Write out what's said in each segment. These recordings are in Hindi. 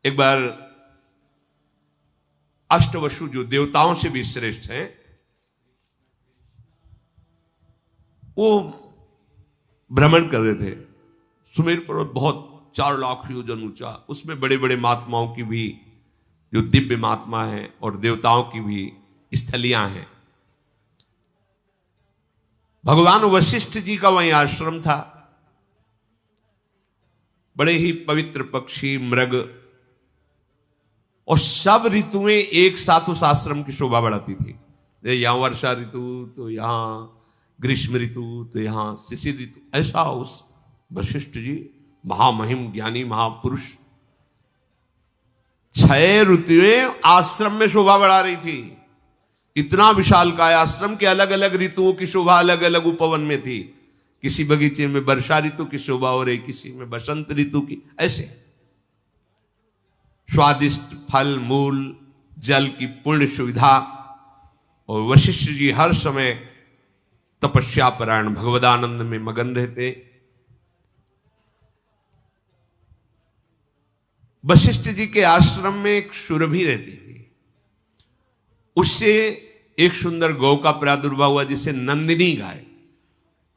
एक बार अष्टवसु जो देवताओं से भी श्रेष्ठ हैं, वो भ्रमण कर रहे थे। सुमेर पर्वत बहुत 4 लाख योजन ऊंचा, उसमें बड़े बड़े महात्माओं की भी जो दिव्य महात्मा हैं और देवताओं की भी स्थलियां हैं। भगवान वशिष्ठ जी का वहीं आश्रम था। बड़े ही पवित्र पक्षी, मृग और सब ऋतुएं एक साथ उस आश्रम की शोभा बढ़ाती थी। यहां वर्षा ऋतु तो यहां ग्रीष्म ऋतु तो यहां शिशिर ऋतु, ऐसा उस वशिष्ठ जी महामहिम ज्ञानी महापुरुष 6 ऋतुएं आश्रम में शोभा बढ़ा रही थी। इतना विशालकाय आश्रम के अलग अलग ऋतुओं की शोभा अलग अलग उपवन में थी। किसी बगीचे में वर्षा ऋतु की शोभा हो रही, किसी में बसंत ऋतु की, ऐसे स्वादिष्ट फल मूल जल की पूर्ण सुविधा। और वशिष्ठ जी हर समय तपस्या परायण भगवदानंद में मगन रहते। वशिष्ठ जी के आश्रम में एक सुरभि रहती थी, उससे एक सुंदर गौ का प्रादुर्भाव हुआ जिसे नंदिनी गाय,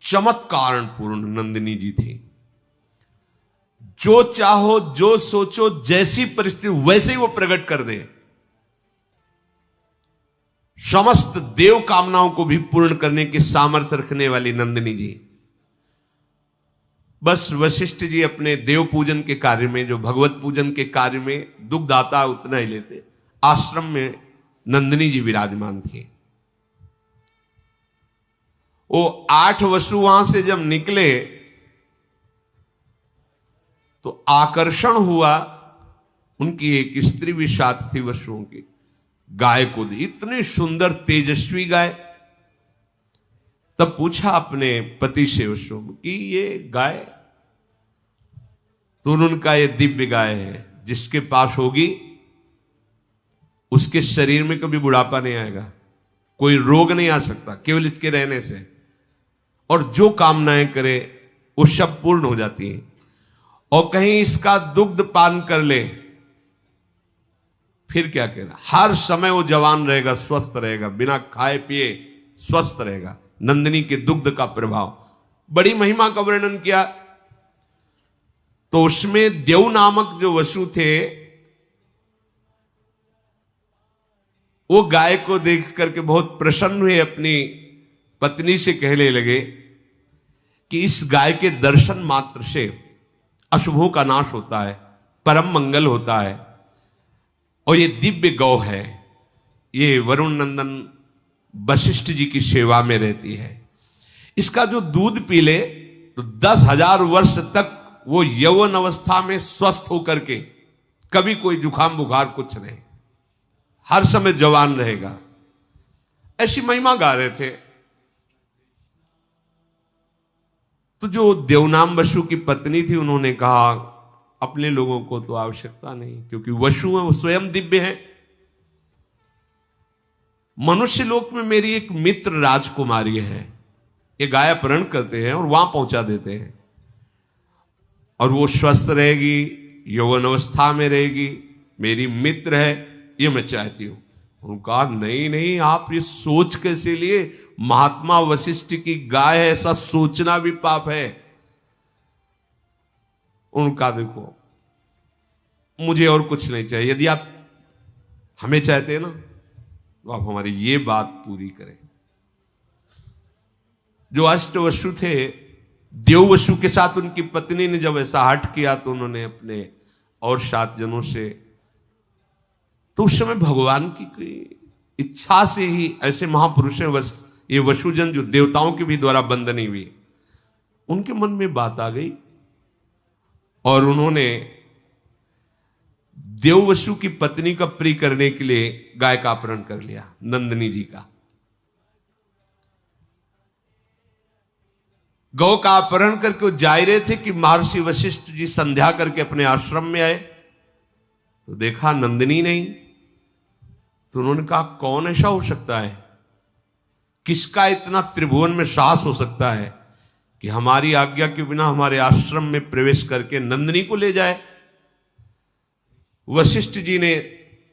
चमत्कार पूर्ण नंदिनी जी थी। जो चाहो जो सोचो जैसी परिस्थिति वैसे ही वो प्रकट कर दे। समस्त देव कामनाओं को भी पूर्ण करने की सामर्थ्य रखने वाली नंदिनी जी। बस वशिष्ठ जी अपने देव पूजन के कार्य में, जो भगवत पूजन के कार्य में दुग्ध आता उतना ही लेते। आश्रम में नंदिनी जी विराजमान थी। वो 8 वसु वहां से जब निकले तो आकर्षण हुआ, उनकी एक स्त्री भी साथ थी वसुओं की, गाय को दी। इतनी सुंदर तेजस्वी गाय। तब पूछा अपने पति से वसु कि ये गाय, तो उनका ये दिव्य गाय है, जिसके पास होगी उसके शरीर में कभी बुढ़ापा नहीं आएगा, कोई रोग नहीं आ सकता केवल इसके रहने से, और जो कामनाएं करे वो सब पूर्ण हो जाती हैं। और कहीं इसका दुग्ध पान कर ले फिर क्या कहना, हर समय वो जवान रहेगा, स्वस्थ रहेगा, बिना खाए पिए स्वस्थ रहेगा। नंदिनी के दुग्ध का प्रभाव, बड़ी महिमा का वर्णन किया। तो उसमें देव नामक जो वसु थे, वो गाय को देख करके बहुत प्रसन्न हुए, अपनी पत्नी से कहने लगे कि इस गाय के दर्शन मात्र से अशुभों का नाश होता है, परम मंगल होता है। और ये दिव्य गौ है, ये वरुण नंदन वशिष्ठ जी की सेवा में रहती है। इसका जो दूध पी ले तो 10,000 वर्ष तक वो यौवन अवस्था में स्वस्थ होकर के, कभी कोई जुकाम बुखार कुछ नहीं, हर समय जवान रहेगा। ऐसी महिमा गा रहे थे। तो जो देवनाम वसु की पत्नी थी, उन्होंने कहा अपने लोगों को तो आवश्यकता नहीं, क्योंकि वसु है वो स्वयं दिव्य है। मनुष्य लोक में मेरी एक मित्र राजकुमारी है, ये गाय अपहरण करते हैं और वहां पहुंचा देते हैं, और वो स्वस्थ रहेगी, यौवन अवस्था में रहेगी, मेरी मित्र है, ये मैं चाहती हूं। उन्होंने कहा नहीं नहीं, आप ये सोच कैसे लिए, महात्मा वशिष्ठ की गाय है, ऐसा सोचना भी पाप है। उनका देखो, मुझे और कुछ नहीं चाहिए, यदि आप हमें चाहते हैं ना तो आप हमारी ये बात पूरी करें। जो अष्टवसु थे, देववसु के साथ उनकी पत्नी ने जब ऐसा हठ किया तो उन्होंने अपने और 7 जनों से, तो उस समय भगवान की इच्छा से ही ऐसे महापुरुष हैं, ये वसुजन जो देवताओं के भी द्वारा बंदनी हुई, उनके मन में बात आ गई और उन्होंने देववसु की पत्नी का प्रिय करने के लिए गाय का अपहरण कर लिया, नंदिनी जी का। गौ का अपहरण करके वो जा रहे थे कि महर्षि वशिष्ठ जी संध्या करके अपने आश्रम में आए, तो देखा नंदिनी नहीं। तो उन्होंने कहा कौन ऐसा हो सकता है, किसका इतना त्रिभुवन में साहस हो सकता है कि हमारी आज्ञा के बिना हमारे आश्रम में प्रवेश करके नंदिनी को ले जाए। वशिष्ठ जी ने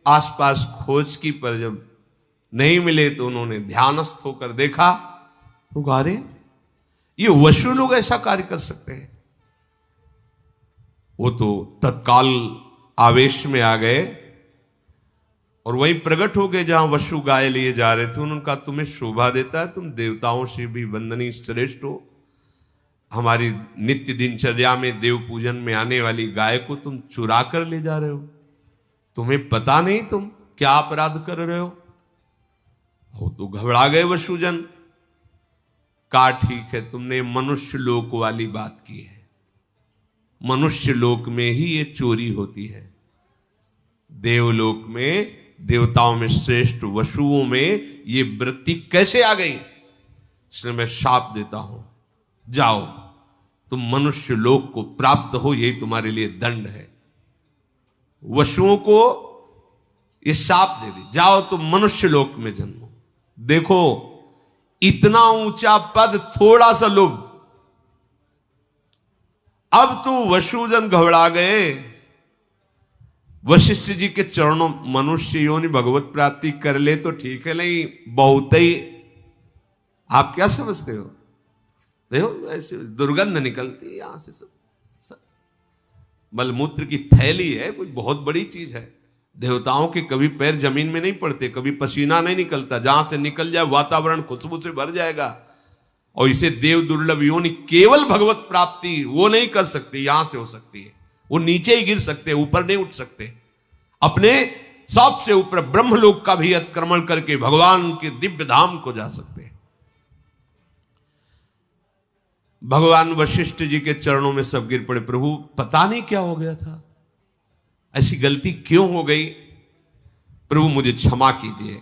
आसपास खोज की, पर जब नहीं मिले तो उन्होंने ध्यानस्थ होकर देखा तो कहा, अरे ये वशु लोग ऐसा कार्य कर सकते हैं। वो तो तत्काल आवेश में आ गए और वहीं प्रकट हो गए जहां वशु गाय लिए जा रहे थे। उन्होंने कहा, तुम्हें शोभा देता है, तुम देवताओं से भी वंदनीय श्रेष्ठ हो, हमारी नित्य दिनचर्या में देव पूजन में आने वाली गाय को तुम चुरा कर ले जा रहे हो, तुम्हें पता नहीं तुम क्या अपराध कर रहे हो। वो तो घबरा गए वशुजन। कहा, ठीक है, तुमने मनुष्य लोक वाली बात की है, मनुष्य लोक में ही ये चोरी होती है, देवलोक में देवताओं में श्रेष्ठ वशुओं में ये वृत्ति कैसे आ गई? इसलिए मैं शाप देता हूं, जाओ तुम मनुष्य लोक को प्राप्त हो, यही तुम्हारे लिए दंड है। वशुओं को ये शाप दे दी, जाओ तुम मनुष्य लोक में जन्मो। देखो, इतना ऊंचा पद, थोड़ा सा लोभ। अब तो वशुजन घबरा गए। वशिष्ठ जी के चरणों, मनुष्य योनि भगवत प्राप्ति कर ले तो ठीक है, नहीं बहुत ही, आप क्या समझते हो? देखो ऐसे दुर्गंध निकलती है यहां से, सब मलमूत्र की थैली है, कोई बहुत बड़ी चीज है। देवताओं के कभी पैर जमीन में नहीं पड़ते, कभी पसीना नहीं निकलता, जहां से निकल जाए वातावरण खुशबू से भर जाएगा। और इसे देव दुर्लभ योनि, केवल भगवत प्राप्ति वो नहीं कर सकते, यहां से हो सकती है, वो नीचे ही गिर सकते, ऊपर नहीं उठ सकते। अपने सबसे ऊपर ब्रह्मलोक का भी अतिक्रमण करके भगवान के दिव्य धाम को जा सकते हैं। भगवान वशिष्ठ जी के चरणों में सब गिर पड़े। प्रभु, पता नहीं क्या हो गया था, ऐसी गलती क्यों हो गई, प्रभु मुझे क्षमा कीजिए।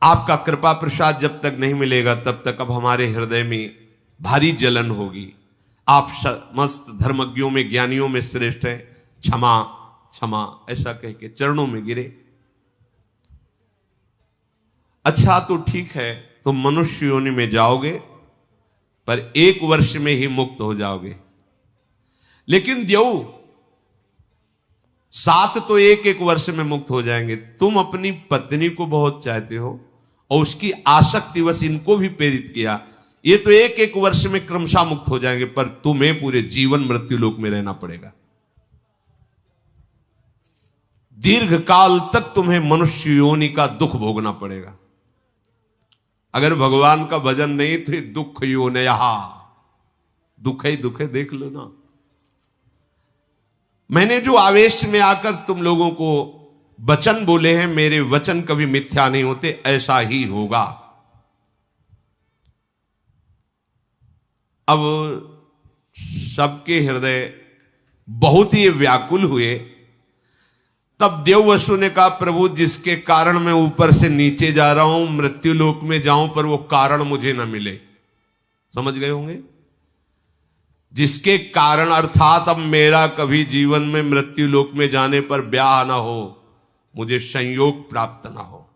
आपका कृपा प्रसाद जब तक नहीं मिलेगा तब तक अब हमारे हृदय में भारी जलन होगी। आप समस्त धर्मज्ञों में, ज्ञानियों में श्रेष्ठ हैं, क्षमा क्षमा, ऐसा कह के चरणों में गिरे। अच्छा तो ठीक है, तुम मनुष्य योनि में जाओगे, पर 1 वर्ष में ही मुक्त हो जाओगे। लेकिन देव 7 तो 1 वर्ष में मुक्त हो जाएंगे। तुम अपनी पत्नी को बहुत चाहते हो और उसकी आसक्ति वश इनको भी प्रेरित किया, ये तो 1 वर्ष में क्रमशः मुक्त हो जाएंगे, पर तुम्हें पूरे जीवन मृत्यु लोक में रहना पड़ेगा। दीर्घ काल तक तुम्हें मनुष्य योनि का दुख भोगना पड़ेगा। अगर भगवान का भजन नहीं तो ये दुख योनयः, दुख ही दुख है, देख लो ना। मैंने जो आवेश में आकर तुम लोगों को वचन बोले हैं, मेरे वचन कभी मिथ्या नहीं होते, ऐसा ही होगा। अब सबके हृदय बहुत ही व्याकुल हुए। तब देव वसु ने कहा, प्रभु जिसके कारण मैं ऊपर से नीचे जा रहा हूं, मृत्यु लोक में जाऊं, पर वो कारण मुझे ना मिले। समझ गए होंगे, जिसके कारण अर्थात अब मेरा कभी जीवन में मृत्यु लोक में जाने पर ब्याह ना हो, मुझे संयोग प्राप्त ना हो।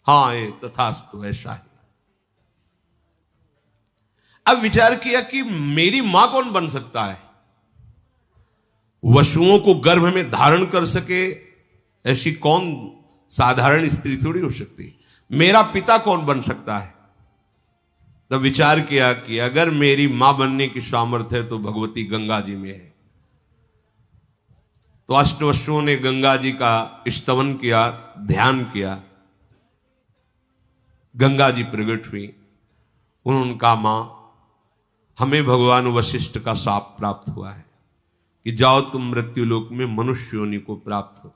हां, ये तथास्तु, ऐसा ही। अब विचार किया कि मेरी मां कौन बन सकता है? वसुओं को गर्भ में धारण कर सके ऐसी कौन साधारण स्त्री थोड़ी हो सकती। मेरा पिता कौन बन सकता है? तब विचार किया कि अगर मेरी मां बनने की सामर्थ्य है तो भगवती गंगा जी में है। तो अष्टवसुओं ने गंगा जी का स्तवन किया, ध्यान किया। गंगा जी प्रकट हुई। उन्होंने कहा, मां हमें भगवान वशिष्ठ का शाप प्राप्त हुआ है कि जाओ तुम मृत्यु लोक में मनुष्य योनि को प्राप्त हो।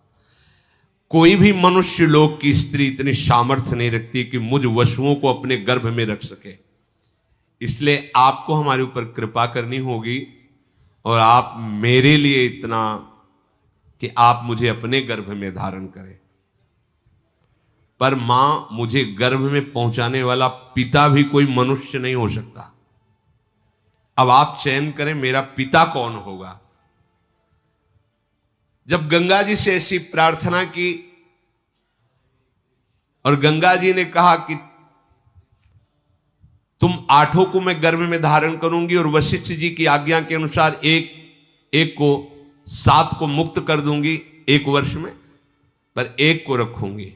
कोई भी मनुष्य लोक की स्त्री इतनी सामर्थ्य नहीं रखती कि मुझ वसुओं को अपने गर्भ में रख सके। इसलिए आपको हमारे ऊपर कृपा करनी होगी और आप मेरे लिए इतना कि आप मुझे अपने गर्भ में धारण करें। पर मां, मुझे गर्भ में पहुंचाने वाला पिता भी कोई मनुष्य नहीं हो सकता। अब आप चयन करें मेरा पिता कौन होगा। जब गंगा जी से ऐसी प्रार्थना की और गंगा जी ने कहा कि तुम 8 को मैं गर्भ में धारण करूंगी और वशिष्ठ जी की आज्ञा के अनुसार एक को 7 को मुक्त कर दूंगी 1 वर्ष में, पर 1 को रखूंगी।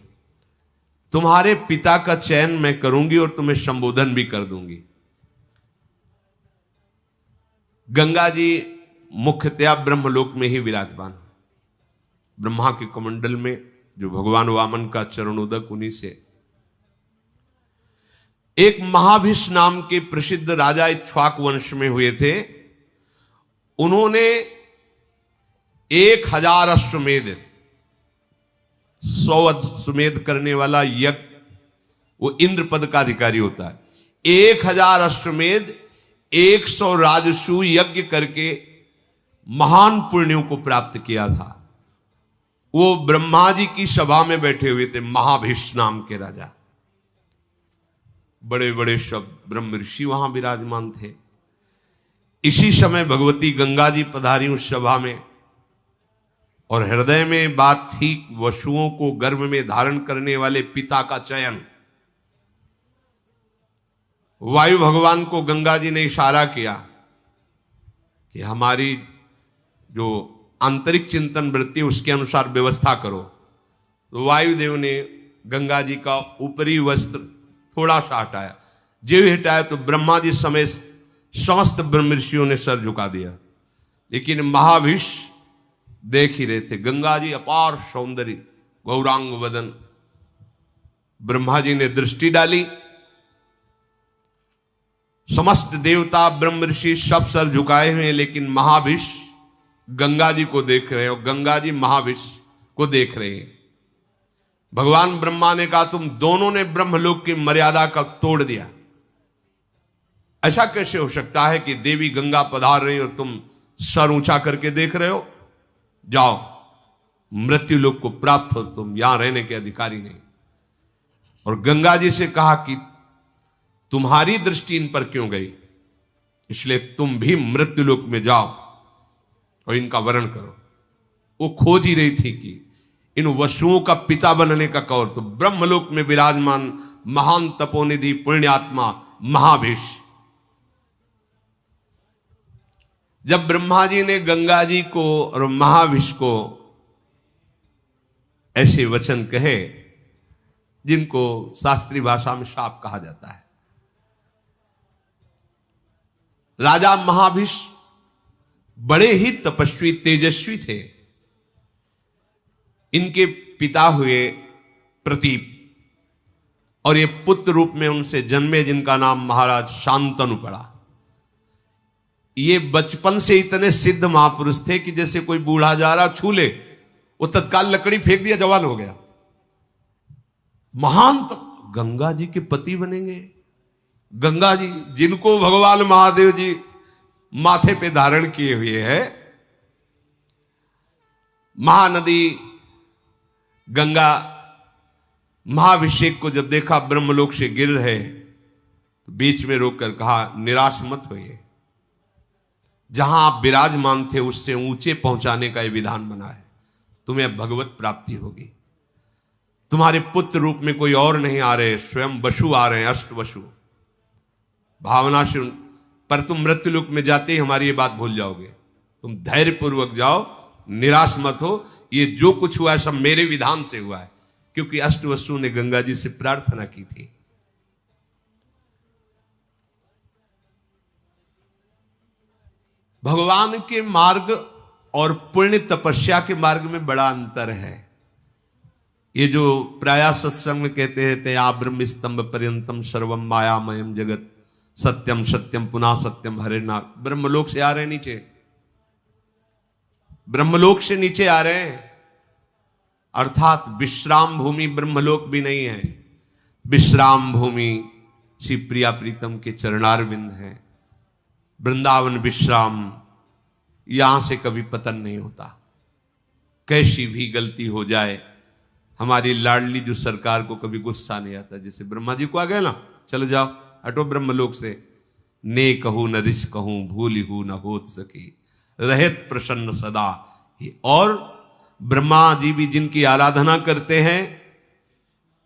तुम्हारे पिता का चयन मैं करूंगी और तुम्हें संबोधन भी कर दूंगी। गंगा जी मुख्यतया ब्रह्मलोक में ही विराजमान, ब्रह्मा के कमंडल में, जो भगवान वामन का चरणोदक उन्हीं से। एक महाभिष नाम के प्रसिद्ध राजा इक्ष्वाक वंश में हुए थे। उन्होंने 1000 अश्वमेध, 100 अश्वमेध करने वाला यज्ञ, वो इंद्र पद का अधिकारी होता है। 1000 अश्वमेध 100 राजसूय यज्ञ करके महान पुण्यों को प्राप्त किया था। वो ब्रह्मा जी की सभा में बैठे हुए थे, महाभिष नाम के राजा। बड़े बड़े सब ब्रह्म ऋषि वहां विराजमान थे। इसी समय भगवती गंगा जी पधारी उस सभा में, और हृदय में बात थी वसुओं को गर्भ में धारण करने वाले पिता का चयन। वायु भगवान को गंगा जी ने इशारा किया कि हमारी जो आंतरिक चिंतन वृत्ति उसके अनुसार व्यवस्था करो। तो वायुदेव ने गंगा जी का ऊपरी वस्त्र थोड़ा सा हटाया। जो हटाया तो ब्रह्मा जी समेत समस्त ब्रह्म ऋषियों ने सर झुका दिया। लेकिन महाभिष देख ही रहे थे। गंगा जी अपार सौंदर्य, गौरांग वदन। ब्रह्मा जी ने दृष्टि डाली, समस्त देवता ब्रह्म ऋषि सब सर झुकाए हुए हैं, लेकिन महाभिष गंगा जी को देख रहे हैं और गंगा जी महाभिष को देख रहे हैं। भगवान ब्रह्मा ने कहा, तुम दोनों ने ब्रह्मलोक की मर्यादा का तोड़ दिया। ऐसा कैसे हो सकता है कि देवी गंगा पधार रही और तुम सर ऊंचा करके देख रहे हो? जाओ, मृत्यु लोक को प्राप्त हो, तुम यहां रहने के अधिकारी नहीं। और गंगा जी से कहा कि तुम्हारी दृष्टि इन पर क्यों गई, इसलिए तुम भी मृत्यु लोक में जाओ और इनका वरण करो। वो खोज ही रही थी कि इन वसुओं का पिता बनने का कौर। तो ब्रह्मलोक में विराजमान महान तपोनिधि पुण्यात्मा महाभिष। जब ब्रह्मा जी ने गंगा जी को और महाभिष को ऐसे वचन कहे जिनको शास्त्रीय भाषा में शाप कहा जाता है। राजा महाभिष बड़े ही तपस्वी तेजस्वी थे। इनके पिता हुए प्रतीप, और ये पुत्र रूप में उनसे जन्मे जिनका नाम महाराज शांतनु पड़ा। ये बचपन से इतने सिद्ध महापुरुष थे कि जैसे कोई बूढ़ा जा रहा छू ले, वो तत्काल लकड़ी फेंक दिया, जवान हो गया। महान गंगा जी के पति बनेंगे। गंगा जी जिनको भगवान महादेव जी माथे पे धारण किए हुए हैं। महानदी गंगा महाभिषेक को जब देखा ब्रह्मलोक से गिर रहे, तो बीच में रोककर कहा, निराश मत होइए, जहां आप विराजमान थे उससे ऊंचे पहुंचाने का यह विधान बना है। तुम्हें भगवत प्राप्ति होगी। तुम्हारे पुत्र रूप में कोई और नहीं आ रहे, स्वयं वसु आ रहे हैं, अष्ट वसु। भावना से पर तुम मृत्युलोक में जाते ही हमारी ये बात भूल जाओगे। तुम धैर्य पूर्वक जाओ, निराश मत हो। ये जो कुछ हुआ है सब मेरे विधान से हुआ है, क्योंकि अष्ट वसु ने गंगा जी से प्रार्थना की थी। भगवान के मार्ग और पुण्य तपस्या के मार्ग में बड़ा अंतर है। ये जो प्रायः सत्संग में कहते रहते हैं, आ ब्रह्म स्तंभ पर्यंतम सर्वम मायामयम जगत सत्यम सत्यम पुनः सत्यम हरिना। ब्रह्मलोक से आ रहे हैं नीचे, ब्रह्मलोक से नीचे आ रहे हैं। अर्थात विश्राम भूमि ब्रह्मलोक भी नहीं है। विश्राम भूमि श्री प्रिया प्रीतम के चरणारविंद है। वृंदावन विश्राम, यहां से कभी पतन नहीं होता। कैसी भी गलती हो जाए, हमारी लाडली जो सरकार को कभी गुस्सा नहीं आता। जैसे ब्रह्मा जी को आ गया ना, चलो जाओ हटो ब्रह्मलोक से। ने कहूं न रिश कहूं, भूली हूं न होत सकी, रहत प्रसन्न सदा। और ब्रह्मा जी भी जिनकी आराधना करते हैं,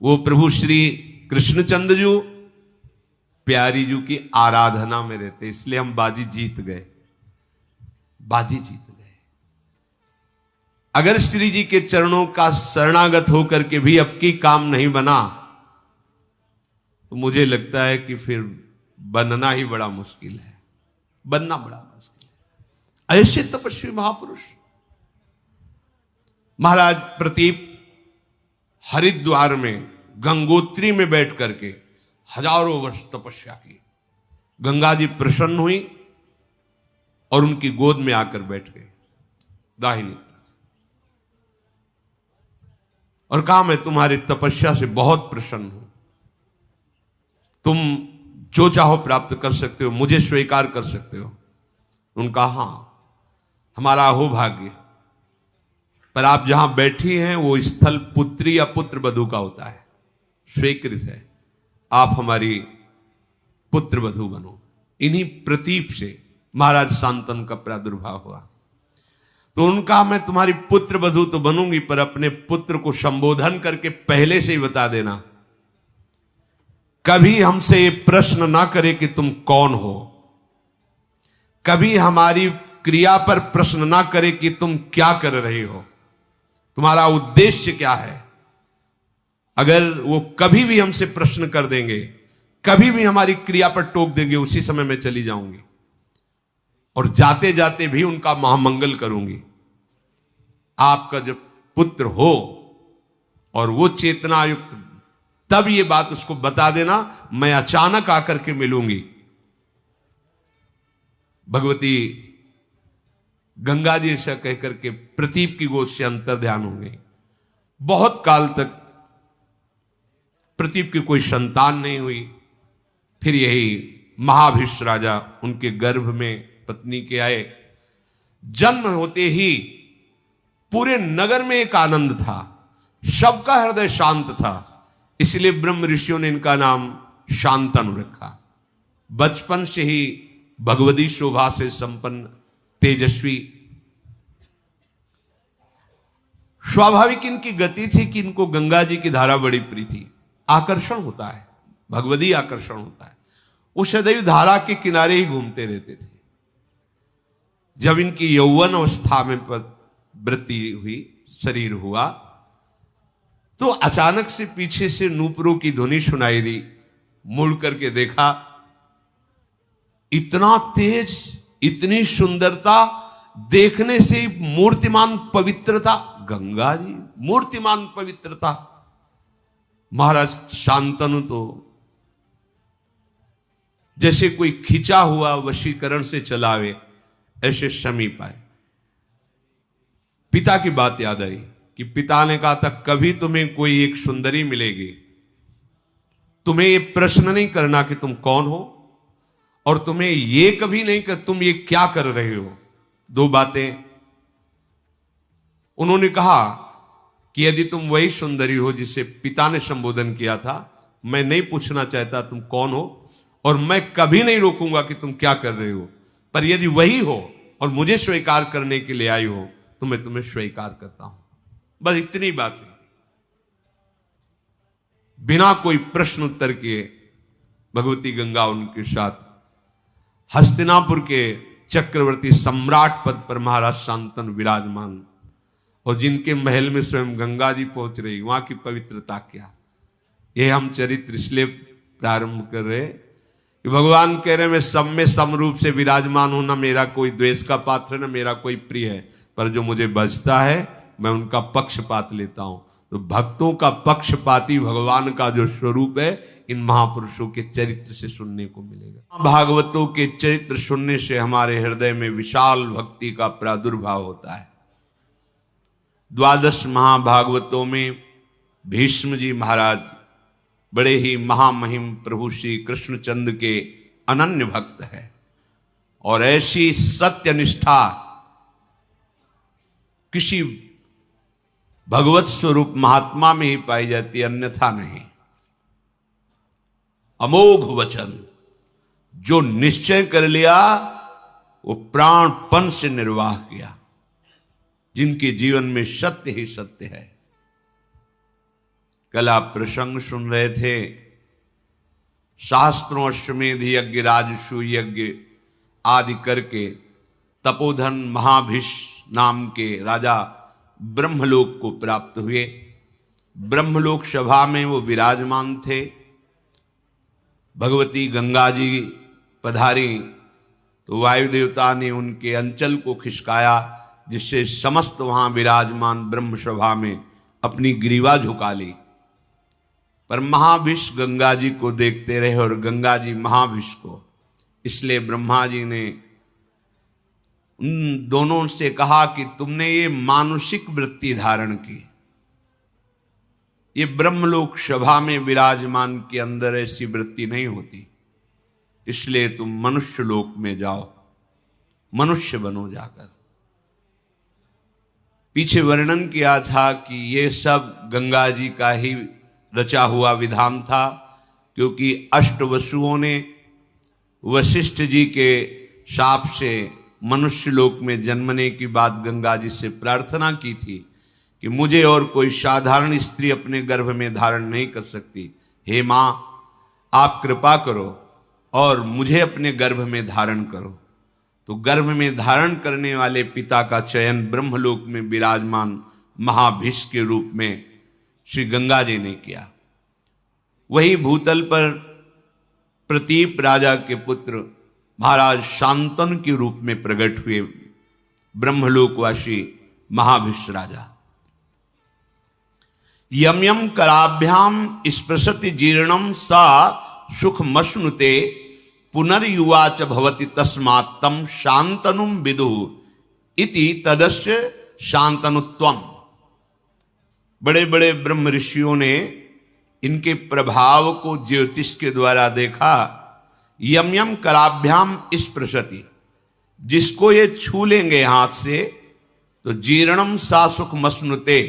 वो प्रभु श्री कृष्णचंद्र जी प्यारी जी की आराधना में रहते, इसलिए हम बाजी जीत गए, बाजी जीत गए। अगर श्री जी के चरणों का शरणागत होकर के भी अब की काम नहीं बना तो मुझे लगता है कि फिर बनना ही बड़ा मुश्किल है, बनना बड़ा मुश्किल है। ऐसे तपस्वी महापुरुष महाराज प्रतीप हरिद्वार में गंगोत्री में बैठ करके हजारों वर्ष तपस्या की। गंगा जी प्रसन्न हुई और उनकी गोद में आकर बैठ गए दाहिनी तरफ और कहा, मैं तुम्हारी तपस्या से बहुत प्रसन्न हूं, तुम जो चाहो प्राप्त कर सकते हो, मुझे स्वीकार कर सकते हो। उनका हां, हमारा अहो भाग्य, पर आप जहां बैठी हैं वो स्थल पुत्री या पुत्र वधू का होता है, स्वीकृत है, आप हमारी पुत्र वधू बनो। इन्हीं प्रतीप से महाराज शांतनु का प्रादुर्भाव हुआ। तो उनका, मैं तुम्हारी पुत्र वधू तो बनूंगी, पर अपने पुत्र को संबोधन करके पहले से ही बता देना, कभी हमसे ये प्रश्न ना करे कि तुम कौन हो, कभी हमारी क्रिया पर प्रश्न ना करे कि तुम क्या कर रहे हो, तुम्हारा उद्देश्य क्या है। अगर वो कभी भी हमसे प्रश्न कर देंगे, कभी भी हमारी क्रिया पर टोक देंगे, उसी समय मैं चली जाऊंगी और जाते जाते भी उनका महामंगल करूंगी। आपका जब पुत्र हो और वो चेतना युक्त, तब ये बात उसको बता देना, मैं अचानक आकर के मिलूंगी। भगवती गंगा जी ऐसा कहकर के प्रतीप की गोद से अंतर ध्यान हो गई। बहुत काल तक प्रतीप की कोई संतान नहीं हुई। फिर यही महाभिष राजा उनके गर्भ में पत्नी के आए। जन्म होते ही पूरे नगर में एक आनंद था, सबका हृदय शांत था, इसलिए ब्रह्म ऋषियों ने इनका नाम शांतनु रखा। बचपन से ही भगवती शोभा से संपन्न, तेजस्वी, स्वाभाविक इनकी गति थी कि इनको गंगा जी की धारा बड़ी प्रिय थी। आकर्षण होता है, भगवती आकर्षण होता है। वो सदैव धारा के किनारे ही घूमते रहते थे। जब इनकी यौवन अवस्था में वृत्ति हुई, शरीर हुआ, तो अचानक से पीछे से नूपुरों की ध्वनि सुनाई दी। मुड़ करके देखा, इतना तेज, इतनी सुंदरता, देखने से मूर्तिमान पवित्रता, गंगा जी मूर्तिमान पवित्रता। महाराज शांतनु तो जैसे कोई खिंचा हुआ वशीकरण से चलावे, ऐसे समीप आए। पिता की बात याद आई कि पिता ने कहा था, कभी तुम्हें कोई एक सुंदरी मिलेगी, तुम्हें ये प्रश्न नहीं करना कि तुम कौन हो, और तुम्हें ये कभी नहीं कि तुम ये क्या कर रहे हो। दो बातें उन्होंने कहा कि यदि तुम वही सुंदरी हो जिसे पिता ने संबोधन किया था, मैं नहीं पूछना चाहता तुम कौन हो, और मैं कभी नहीं रोकूंगा कि तुम क्या कर रहे हो, पर यदि वही हो और मुझे स्वीकार करने के लिए आई हो तो मैं तुम्हें स्वीकार करता हूं। बस इतनी बात हुई। बिना कोई प्रश्न उत्तर किए भगवती गंगा उनके साथ हस्तिनापुर के चक्रवर्ती सम्राट पद पर महाराज शांतनु विराजमान, और जिनके महल में स्वयं गंगा जी पहुंच रही, वहां की पवित्रता क्या। यह हम चरित्र इसलिए प्रारंभ कर रहे कि भगवान कह रहे, मैं सब में समरूप से विराजमान हूं, ना मेरा कोई द्वेष का पात्र, ना मेरा कोई प्रिय है, पर जो मुझे बचता है मैं उनका पक्षपात लेता हूं। तो भक्तों का पक्षपाती भगवान का जो स्वरूप है, इन महापुरुषों के चरित्र से सुनने को मिलेगा। भागवतों के चरित्र सुनने से हमारे हृदय में विशाल भक्ति का प्रादुर्भाव होता है। द्वादश महाभागवतों में भीष्म जी महाराज बड़े ही महामहिम प्रभु श्री कृष्णचंद्र के अनन्य भक्त हैं, और ऐसी सत्य निष्ठा किसी भगवत स्वरूप महात्मा में ही पाई जाती है, अन्यथा नहीं। अमोघ वचन, जो निश्चय कर लिया वो प्राणपण से निर्वाह किया, जिनके जीवन में सत्य ही सत्य है। कल आप प्रसंग सुन रहे थे, शास्त्रों अश्वमेध यज्ञ, राजसूय यज्ञ आदि करके तपोधन महाभिष नाम के राजा ब्रह्मलोक को प्राप्त हुए। ब्रह्मलोक सभा में वो विराजमान थे। भगवती गंगा जी पधारी तो वायु देवता ने उनके अंचल को खिसकाया, जिससे समस्त वहां विराजमान ब्रह्म सभा में अपनी ग्रीवा झुका ली। पर महाविष गंगा जी को देखते रहे और गंगा जी महाविष को। इसलिए ब्रह्मा जी ने उन दोनों से कहा कि तुमने ये मानुषिक वृत्ति धारण की, ये ब्रह्मलोक सभा में विराजमान के अंदर ऐसी वृत्ति नहीं होती, इसलिए तुम मनुष्य लोक में जाओ, मनुष्य बनो जाकर। पीछे वर्णन किया था कि ये सब गंगा जी का ही रचा हुआ विधान था, क्योंकि अष्टवसुओं ने वशिष्ठ जी के शाप से मनुष्य लोक में जन्मने की बात गंगा जी से प्रार्थना की थी कि मुझे और कोई साधारण स्त्री अपने गर्भ में धारण नहीं कर सकती, हे माँ आप कृपा करो और मुझे अपने गर्भ में धारण करो। तो गर्भ में धारण करने वाले पिता का चयन ब्रह्मलोक में विराजमान महाभिष के रूप में श्री गंगा जी ने किया। वही भूतल पर प्रतीप राजा के पुत्र महाराज शांतनु के रूप में प्रकट हुए ब्रह्मलोकवासी महाभिष राजा। यम यम कराभ्याम स्पृशति जीर्णम सा सुखमश्नुते पुनर्युवा च भवति तस्मात् तम शांतनुम विदु इति तदस्य शांतनुत्वम। बड़े बड़े ब्रह्म ऋषियों ने इनके प्रभाव को ज्योतिष के द्वारा देखा। यम यम कराभ्याम स्पृशति, जिसको ये छू लेंगे हाथ से तो जीर्णम सा सुखमश्नुते,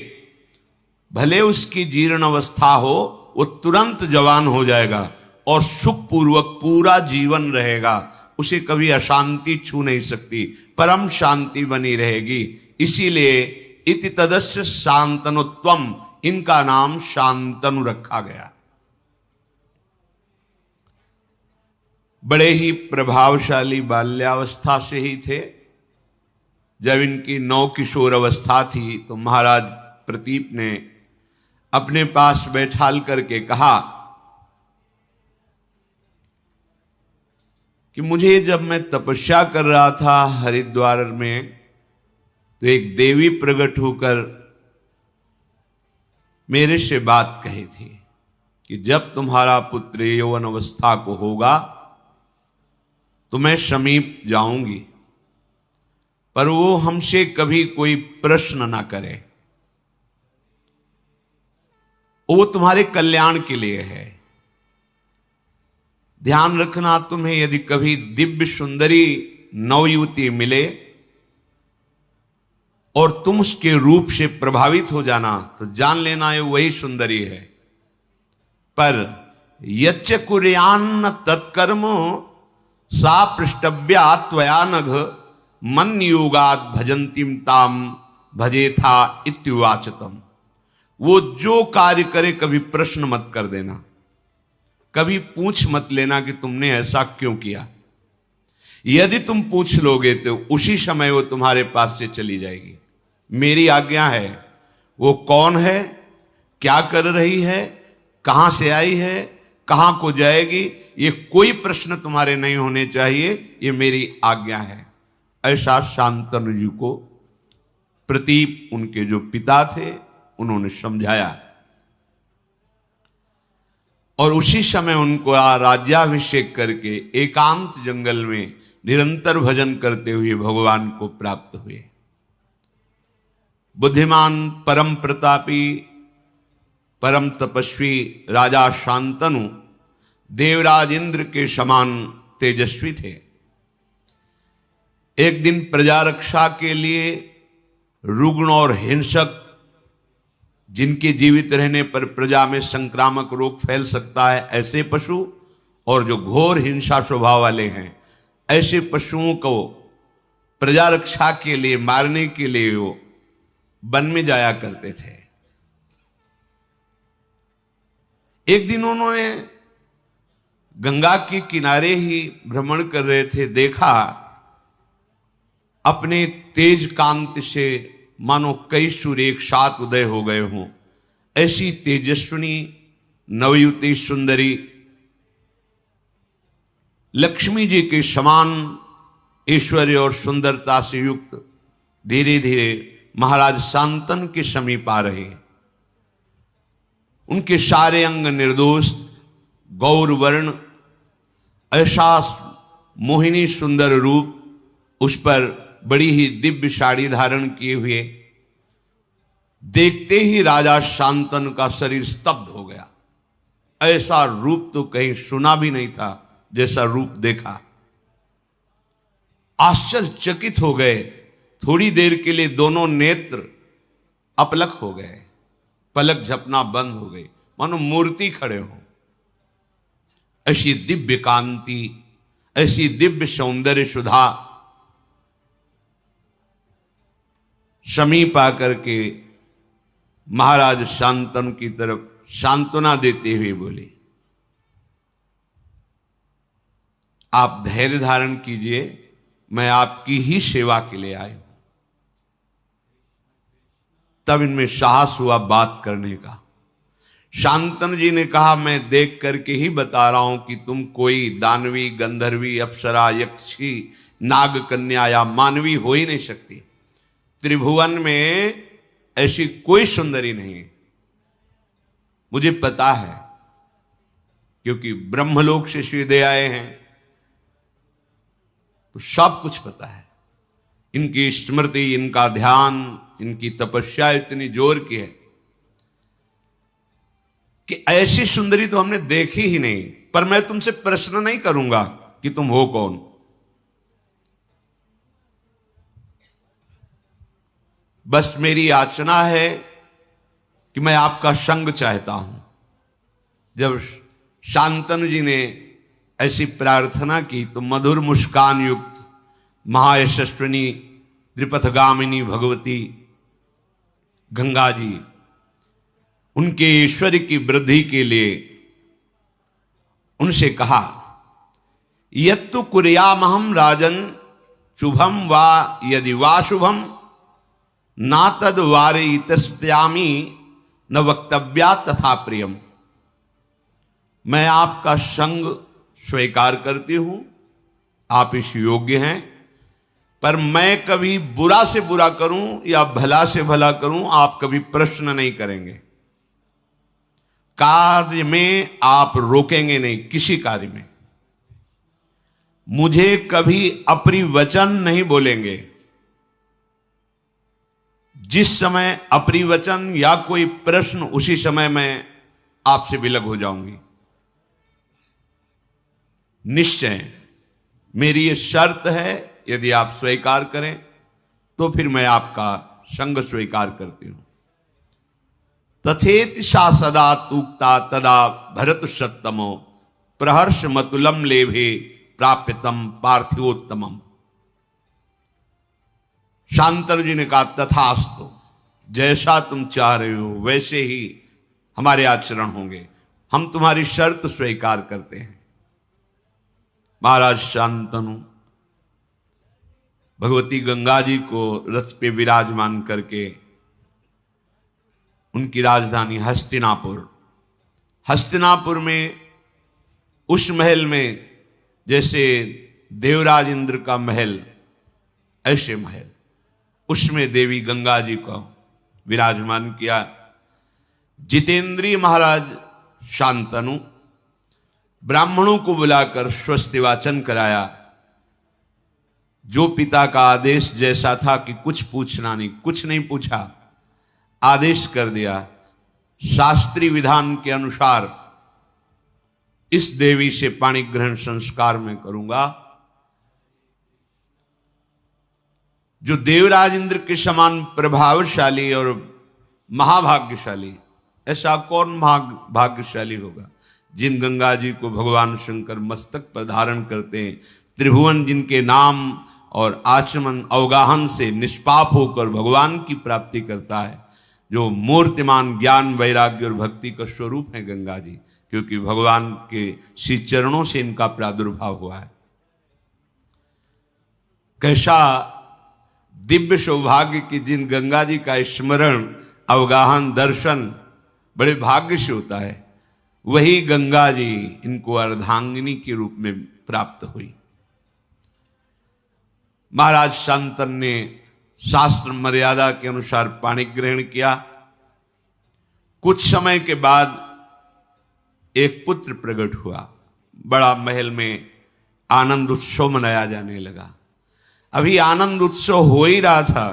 भले उसकी जीर्ण अवस्था हो वो तुरंत जवान हो जाएगा और सुखपूर्वक पूरा जीवन रहेगा, उसे कभी अशांति छू नहीं सकती, परम शांति बनी रहेगी। इसीलिए इति तदस्य शांतनुत्वम, इनका नाम शांतनु रखा गया। बड़े ही प्रभावशाली बाल्यावस्था से ही थे। जब इनकी नौ किशोर अवस्था थी तो महाराज प्रतीप ने अपने पास बैठाल करके कहा कि मुझे जब मैं तपस्या कर रहा था हरिद्वार में तो एक देवी प्रकट होकर मेरे से बात कही थी कि जब तुम्हारा पुत्र यौवन अवस्था को होगा तो मैं समीप जाऊंगी, पर वो हमसे कभी कोई प्रश्न ना करे, वो तुम्हारे कल्याण के लिए है। ध्यान रखना, तुम्हें यदि कभी दिव्य सुंदरी नवयुवती मिले और तुम उसके रूप से प्रभावित हो जाना तो जान लेना ये वही सुंदरी है। पर यच्च कुर्यान्न तत्कर्म सा पृष्ठव्या त्वया नघ मन योगात भजंतीम ताम भजेथा इत्युवाचतम। वो जो कार्य करे कभी प्रश्न मत कर देना, कभी पूछ मत लेना कि तुमने ऐसा क्यों किया। यदि तुम पूछ लोगे तो उसी समय वो तुम्हारे पास से चली जाएगी। मेरी आज्ञा है। वो कौन है, क्या कर रही है, कहां से आई है, कहां को जाएगी, ये कोई प्रश्न तुम्हारे नहीं होने चाहिए, ये मेरी आज्ञा है। ऐसा शांतनु जी को प्रतीप उनके जो पिता थे उन्होंने समझाया और उसी समय उनको राज्याभिषेक करके एकांत जंगल में निरंतर भजन करते हुए भगवान को प्राप्त हुए। बुद्धिमान परम प्रतापी परम तपस्वी राजा शांतनु देवराज इंद्र के समान तेजस्वी थे। एक दिन प्रजा रक्षा के लिए रुग्ण और हिंसक, जिनके जीवित रहने पर प्रजा में संक्रामक रोग फैल सकता है, ऐसे पशु और जो घोर हिंसा स्वभाव वाले हैं, ऐसे पशुओं को प्रजा रक्षा के लिए मारने के लिए वो वन में जाया करते थे। एक दिन उन्होंने गंगा के किनारे ही भ्रमण कर रहे थे, देखा अपने तेज कांति से मानो कई सूर्य एक साथ उदय हो गए हों। ऐसी तेजस्विनी नवयुवती सुंदरी लक्ष्मी जी के समान ऐश्वर्य और सुंदरता से युक्त धीरे धीरे महाराज शांतनु के समीप आ रहे हैं। उनके सारे अंग निर्दोष गौर वर्ण, ऐसा मोहिनी सुंदर रूप, उस पर बड़ी ही दिव्य साड़ी धारण किए हुए, देखते ही राजा शांतनु का शरीर स्तब्ध हो गया। ऐसा रूप तो कहीं सुना भी नहीं था जैसा रूप देखा। आश्चर्यचकित हो गए। थोड़ी देर के लिए दोनों नेत्र अपलक हो गए, पलक झपना बंद हो गई, मानो मूर्ति खड़े हो। ऐसी दिव्य कांति, ऐसी दिव्य सौंदर्य सुधा समीप आकर के महाराज शांतनु की तरफ सांत्वना देते हुए बोले, आप धैर्य धारण कीजिए, मैं आपकी ही सेवा के लिए आया हूं। तब इनमें साहस हुआ बात करने का। शांतनु जी ने कहा, मैं देख करके ही बता रहा हूं कि तुम कोई दानवी, गंधर्वी, अप्सरा, यक्षी, नाग कन्या या मानवी हो ही नहीं सकती। त्रिभुवन में ऐसी कोई सुंदरी नहीं है। मुझे पता है, क्योंकि ब्रह्मलोक से सीधे आए हैं तो सब कुछ पता है। इनकी स्मृति, इनका ध्यान, इनकी तपस्या इतनी जोर की है कि ऐसी सुंदरी तो हमने देखी ही नहीं। पर मैं तुमसे प्रश्न नहीं करूंगा कि तुम हो कौन। बस मेरी याचना है कि मैं आपका संग चाहता हूं। जब शांतनु जी ने ऐसी प्रार्थना की तो मधुर मुस्कान युक्त महायशस्विनी त्रिपथगामिनी भगवती गंगा जी उनके ईश्वर की वृद्धि के लिए उनसे कहा, यत्तु कुर्यामहं राजन शुभम वा यदि वा शुभम ना तद वारयितस्यामि न वक्तव्या तथा प्रियम। मैं आपका संग स्वीकार करती हूं, आप इस योग्य हैं, पर मैं कभी बुरा से बुरा करूं या भला से भला करूं, आप कभी प्रश्न नहीं करेंगे। कार्य में आप रोकेंगे नहीं, किसी कार्य में मुझे कभी अप्रिय वचन नहीं बोलेंगे। जिस समय अप्रिय वचन या कोई प्रश्न, उसी समय मैं आपसे विलग हो जाऊंगी। निश्चय मेरी ये शर्त है, यदि आप स्वीकार करें तो फिर मैं आपका संग स्वीकार करती हूं। तथेति सा सदा तूक्ता तदा भरत सत्तमो प्रहर्ष मतुलम लेभे प्राप्यतम पार्थिवोत्तमम। शांतनु जी ने कहा, तथास्तु, जैसा तुम चाह रहे हो वैसे ही हमारे आचरण होंगे, हम तुम्हारी शर्त स्वीकार करते हैं। महाराज शांतनु भगवती गंगा जी को रथ पे विराजमान करके उनकी राजधानी हस्तिनापुर में उस महल में जैसे देवराज इंद्र का महल, ऐसे महल, उसमें देवी गंगा जी को विराजमान किया। जितेंद्रिय महाराज शांतनु ब्राह्मणों को बुलाकर स्वस्ति वाचन कराया। जो पिता का आदेश जैसा था कि कुछ पूछना नहीं, कुछ नहीं पूछा, आदेश कर दिया। शास्त्रीय विधान के अनुसार इस देवी से पाणी ग्रहण संस्कार में करूंगा। जो देवराज इंद्र के समान प्रभावशाली और महाभाग्यशाली, ऐसा कौन भाग्यशाली होगा जिन गंगा जी को भगवान शंकर मस्तक पर धारण करते हैं, त्रिभुवन जिनके नाम और आचमन अवगाहन से निष्पाप होकर भगवान की प्राप्ति करता है, जो मूर्तिमान ज्ञान वैराग्य और भक्ति का स्वरूप है गंगा जी, क्योंकि भगवान के श्री चरणों से इनका प्रादुर्भाव हुआ है। कैसा दिव्य सौभाग्य की जिन गंगा जी का स्मरण, अवगाहन, दर्शन बड़े भाग्य से होता है, वही गंगा जी इनको अर्धांगिनी के रूप में प्राप्त हुई। महाराज शांतन ने शास्त्र मर्यादा के अनुसार पाणी ग्रहण किया। कुछ समय के बाद एक पुत्र प्रकट हुआ। बड़ा महल में आनंद उत्सव मनाया जाने लगा। अभी आनंद उत्सव हो ही रहा था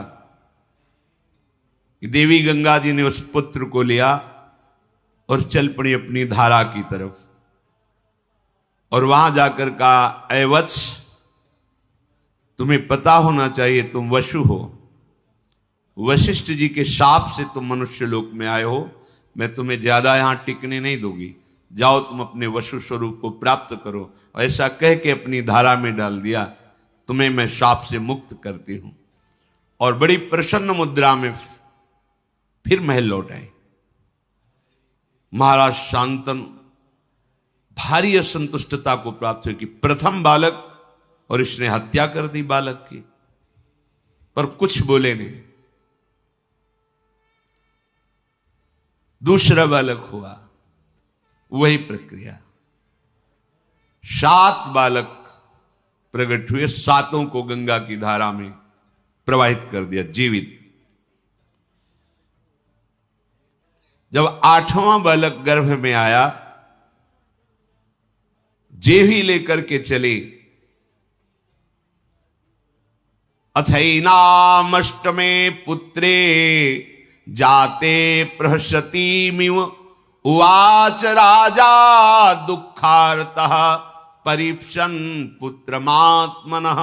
कि देवी गंगा जी ने उस पुत्र को लिया और चल पड़ी अपनी धारा की तरफ। और वहां जाकर कहा, ऐ वत्स, तुम्हें पता होना चाहिए तुम वसु हो। वशिष्ठ जी के शाप से तुम मनुष्य लोक में आए हो। मैं तुम्हें ज्यादा यहां टिकने नहीं दूंगी। जाओ तुम अपने वसु स्वरूप को प्राप्त करो। और ऐसा कह के अपनी धारा में डाल दिया, तुम्हें मैं शाप से मुक्त करती हूं। और बड़ी प्रसन्न मुद्रा में फिर महल लौट आए। महाराज शांतनु भारी असंतुष्टता को प्राप्त हुई कि प्रथम बालक, और इसने हत्या कर दी बालक की, पर कुछ बोले नहीं। दूसरा बालक हुआ, वही प्रक्रिया। 7 बालक प्रकट हुए, 7 को गंगा की धारा में प्रवाहित कर दिया जीवित। जब 8वां बालक गर्भ में आया, जेवी लेकर के चले। अथैनामष्टमे पुत्रे जाते प्रहसतीमिव उवाच राजा दुःखार्तः परीप्सन पुत्रमात्मनः।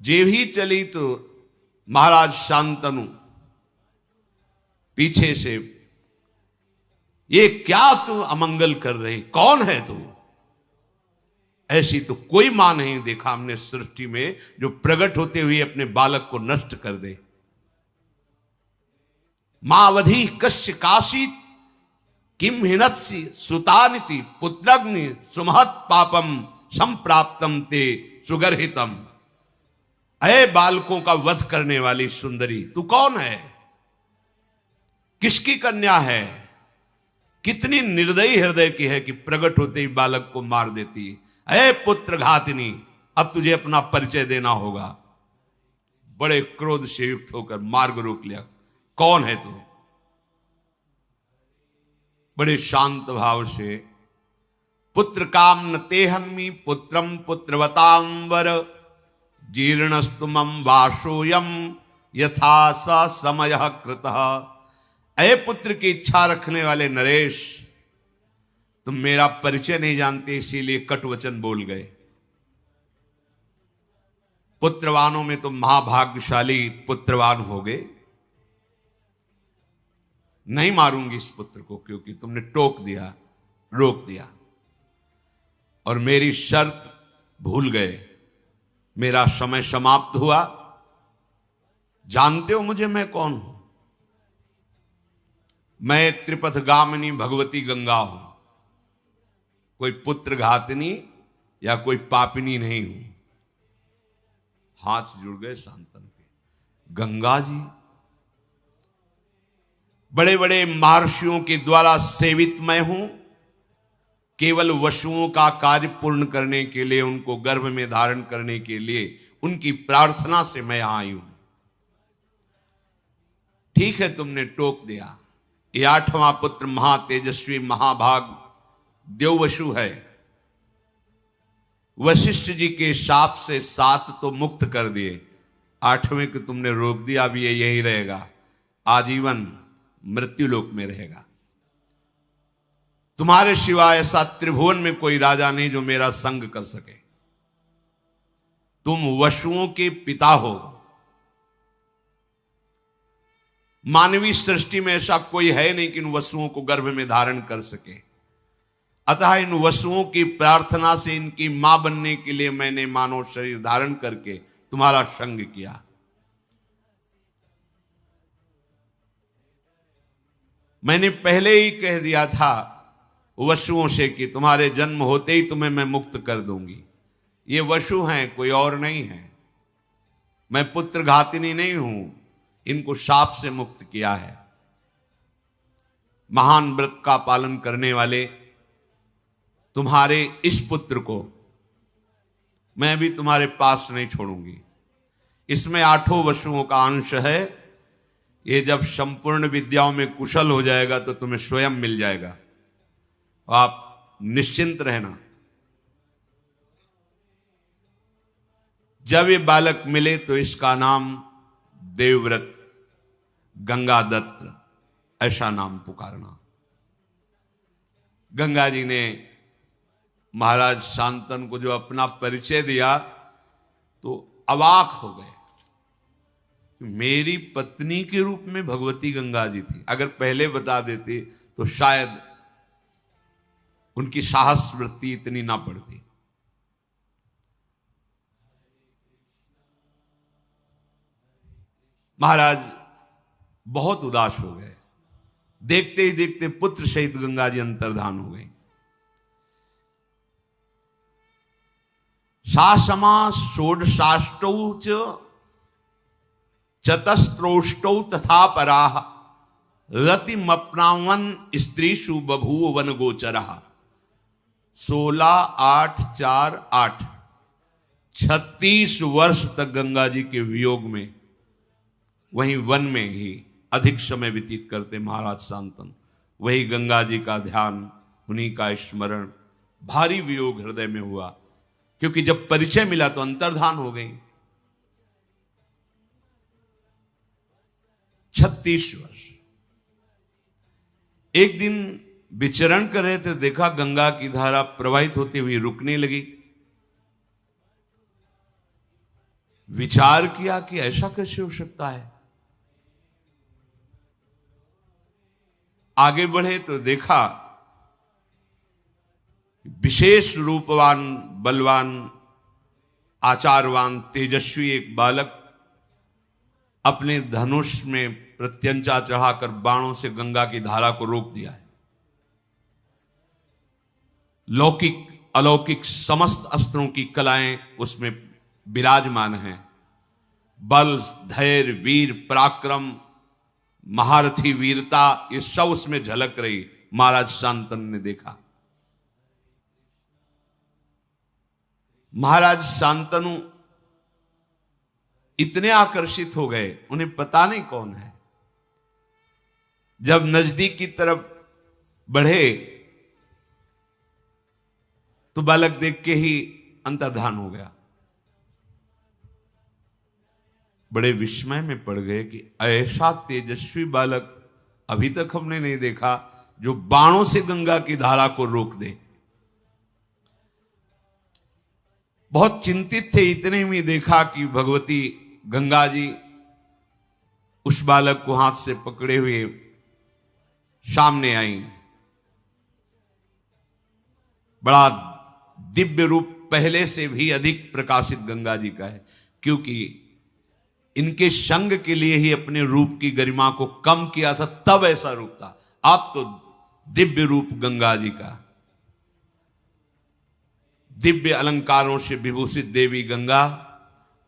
जेवी चली तो महाराज शांतनु पीछे से, ये क्या तू अमंगल कर रही, कौन है तू? ऐसी तो कोई मां नहीं देखा हमने सृष्टि में जो प्रकट होते हुए अपने बालक को नष्ट कर दे। मावधि कश्य काशीत किम हिनत्सि सुतानिति पुत्रग्नि सुमहत पापम संप्राप्तम ते सुगर्हितम। अय बालकों का वध करने वाली सुंदरी, तू कौन है? किसकी कन्या है? कितनी निर्दयी हृदय की है कि प्रकट होते ही बालक को मार देती। अय पुत्र घातिनी, अब तुझे अपना परिचय देना होगा। बड़े क्रोध से युक्त होकर मार्ग रोक लिया। कौन है तू? बड़े शांत भाव से, पुत्र काम न तेहन्मी पुत्रम पुत्रवतांबर जीर्णस्तु मम वासोयम यथा स समय कृतः। अय पुत्र की इच्छा रखने वाले नरेश, तुम मेरा परिचय नहीं जानते, इसीलिए कटु वचन बोल गए। पुत्रवानों में तुम महाभाग्यशाली पुत्रवान हो गए। नहीं मारूंगी इस पुत्र को, क्योंकि तुमने टोक दिया, रोक दिया, और मेरी शर्त भूल गए। मेरा समय समाप्त हुआ। जानते हो मुझे, मैं कौन हूं? मैं त्रिपथगामिनी भगवती गंगा हूं। कोई पुत्र घातिनी या कोई पापिनी नहीं हूं। हाथ जुड़ गए शांतन के। गंगा जी, बड़े बड़े महर्षियों के द्वारा सेवित मैं हूं। केवल वसुओं का कार्य पूर्ण करने के लिए, उनको गर्भ में धारण करने के लिए, उनकी प्रार्थना से मैं आई हूं। ठीक है, तुमने टोक दिया। ये 8वां पुत्र महातेजस्वी महाभाग देववसु है। वशिष्ठ जी के शाप से 7 तो मुक्त कर दिए, 8वें को तुमने रोक दिया। अब ये यही रहेगा, आजीवन मृत्युलोक में रहेगा। तुम्हारे सिवाय ऐसा त्रिभुवन में कोई राजा नहीं जो मेरा संग कर सके। तुम वसुओं के पिता हो। मानवीय सृष्टि में ऐसा कोई है नहीं कि इन वसुओं को गर्भ में धारण कर सके। अतः इन वसुओं की प्रार्थना से इनकी मां बनने के लिए मैंने मानव शरीर धारण करके तुम्हारा संग किया। मैंने पहले ही कह दिया था वसुओं से कि तुम्हारे जन्म होते ही तुम्हें मैं मुक्त कर दूंगी। ये वसु हैं, कोई और नहीं है। मैं पुत्र घातिनी नहीं हूं, इनको शाप से मुक्त किया है। महान व्रत का पालन करने वाले तुम्हारे इस पुत्र को मैं भी तुम्हारे पास नहीं छोड़ूंगी। इसमें 8 वसुओं का अंश है। ये जब संपूर्ण विद्याओं में कुशल हो जाएगा तो तुम्हें स्वयं मिल जाएगा, आप निश्चिंत रहना। जब ये बालक मिले तो इसका नाम देवव्रत गंगादत्त, ऐसा नाम पुकारना। गंगा जी ने महाराज शांतनु को जो अपना परिचय दिया तो अवाक हो गए। मेरी पत्नी के रूप में भगवती गंगा जी थी। अगर पहले बता देते तो शायद उनकी साहस वृत्ति इतनी ना पड़ती। महाराज बहुत उदास हो गए। देखते ही देखते पुत्र सहित गंगा जी अंतर्धान हो गई। सासमा षोडशाष्टौ च चतस्त्रोष्टौ तथा पराः रतिमप्नावन स्त्रीषु बभूव वन गोचरः। 16, 8, 4, 8 36 वर्ष तक गंगा जी के वियोग में वहीं वन में ही अधिक समय व्यतीत करते महाराज शांतनु। वही गंगा जी का ध्यान, उन्हीं का स्मरण। भारी वियोग हृदय में हुआ, क्योंकि जब परिचय मिला तो अंतर्धान हो गई। 36 वर्ष। एक दिन विचरण कर रहे थे, देखा गंगा की धारा प्रवाहित होती हुई रुकने लगी। विचार किया कि ऐसा कैसे हो सकता है। आगे बढ़े तो देखा विशेष रूपवान, बलवान, आचारवान, तेजस्वी एक बालक अपने धनुष में प्रत्यंचा चढ़ाकर बाणों से गंगा की धारा को रोक दिया है। लौकिक अलौकिक समस्त अस्त्रों की कलाएं उसमें विराजमान हैं। बल, धैर्य, वीर, पराक्रम, महारथी वीरता, ये सब उसमें झलक रही। महाराज शांतनु ने देखा। महाराज शांतनु इतने आकर्षित हो गए, उन्हें पता नहीं कौन है। जब नजदीक की तरफ बढ़े तो बालक देख के ही अंतर्धान हो गया। बड़े विस्मय में पड़ गए कि ऐसा तेजस्वी बालक अभी तक हमने नहीं देखा, जो बाणों से गंगा की धारा को रोक दे। बहुत चिंतित थे। इतने में देखा कि भगवती गंगा जी उस बालक को हाथ से पकड़े हुए सामने आई। बड़ा दिव्य रूप पहले से भी अधिक प्रकाशित गंगा जी का है, क्योंकि इनके संग के लिए ही अपने रूप की गरिमा को कम किया था, तब ऐसा रूप था। अब तो दिव्य रूप गंगा जी का। दिव्य अलंकारों से विभूषित देवी गंगा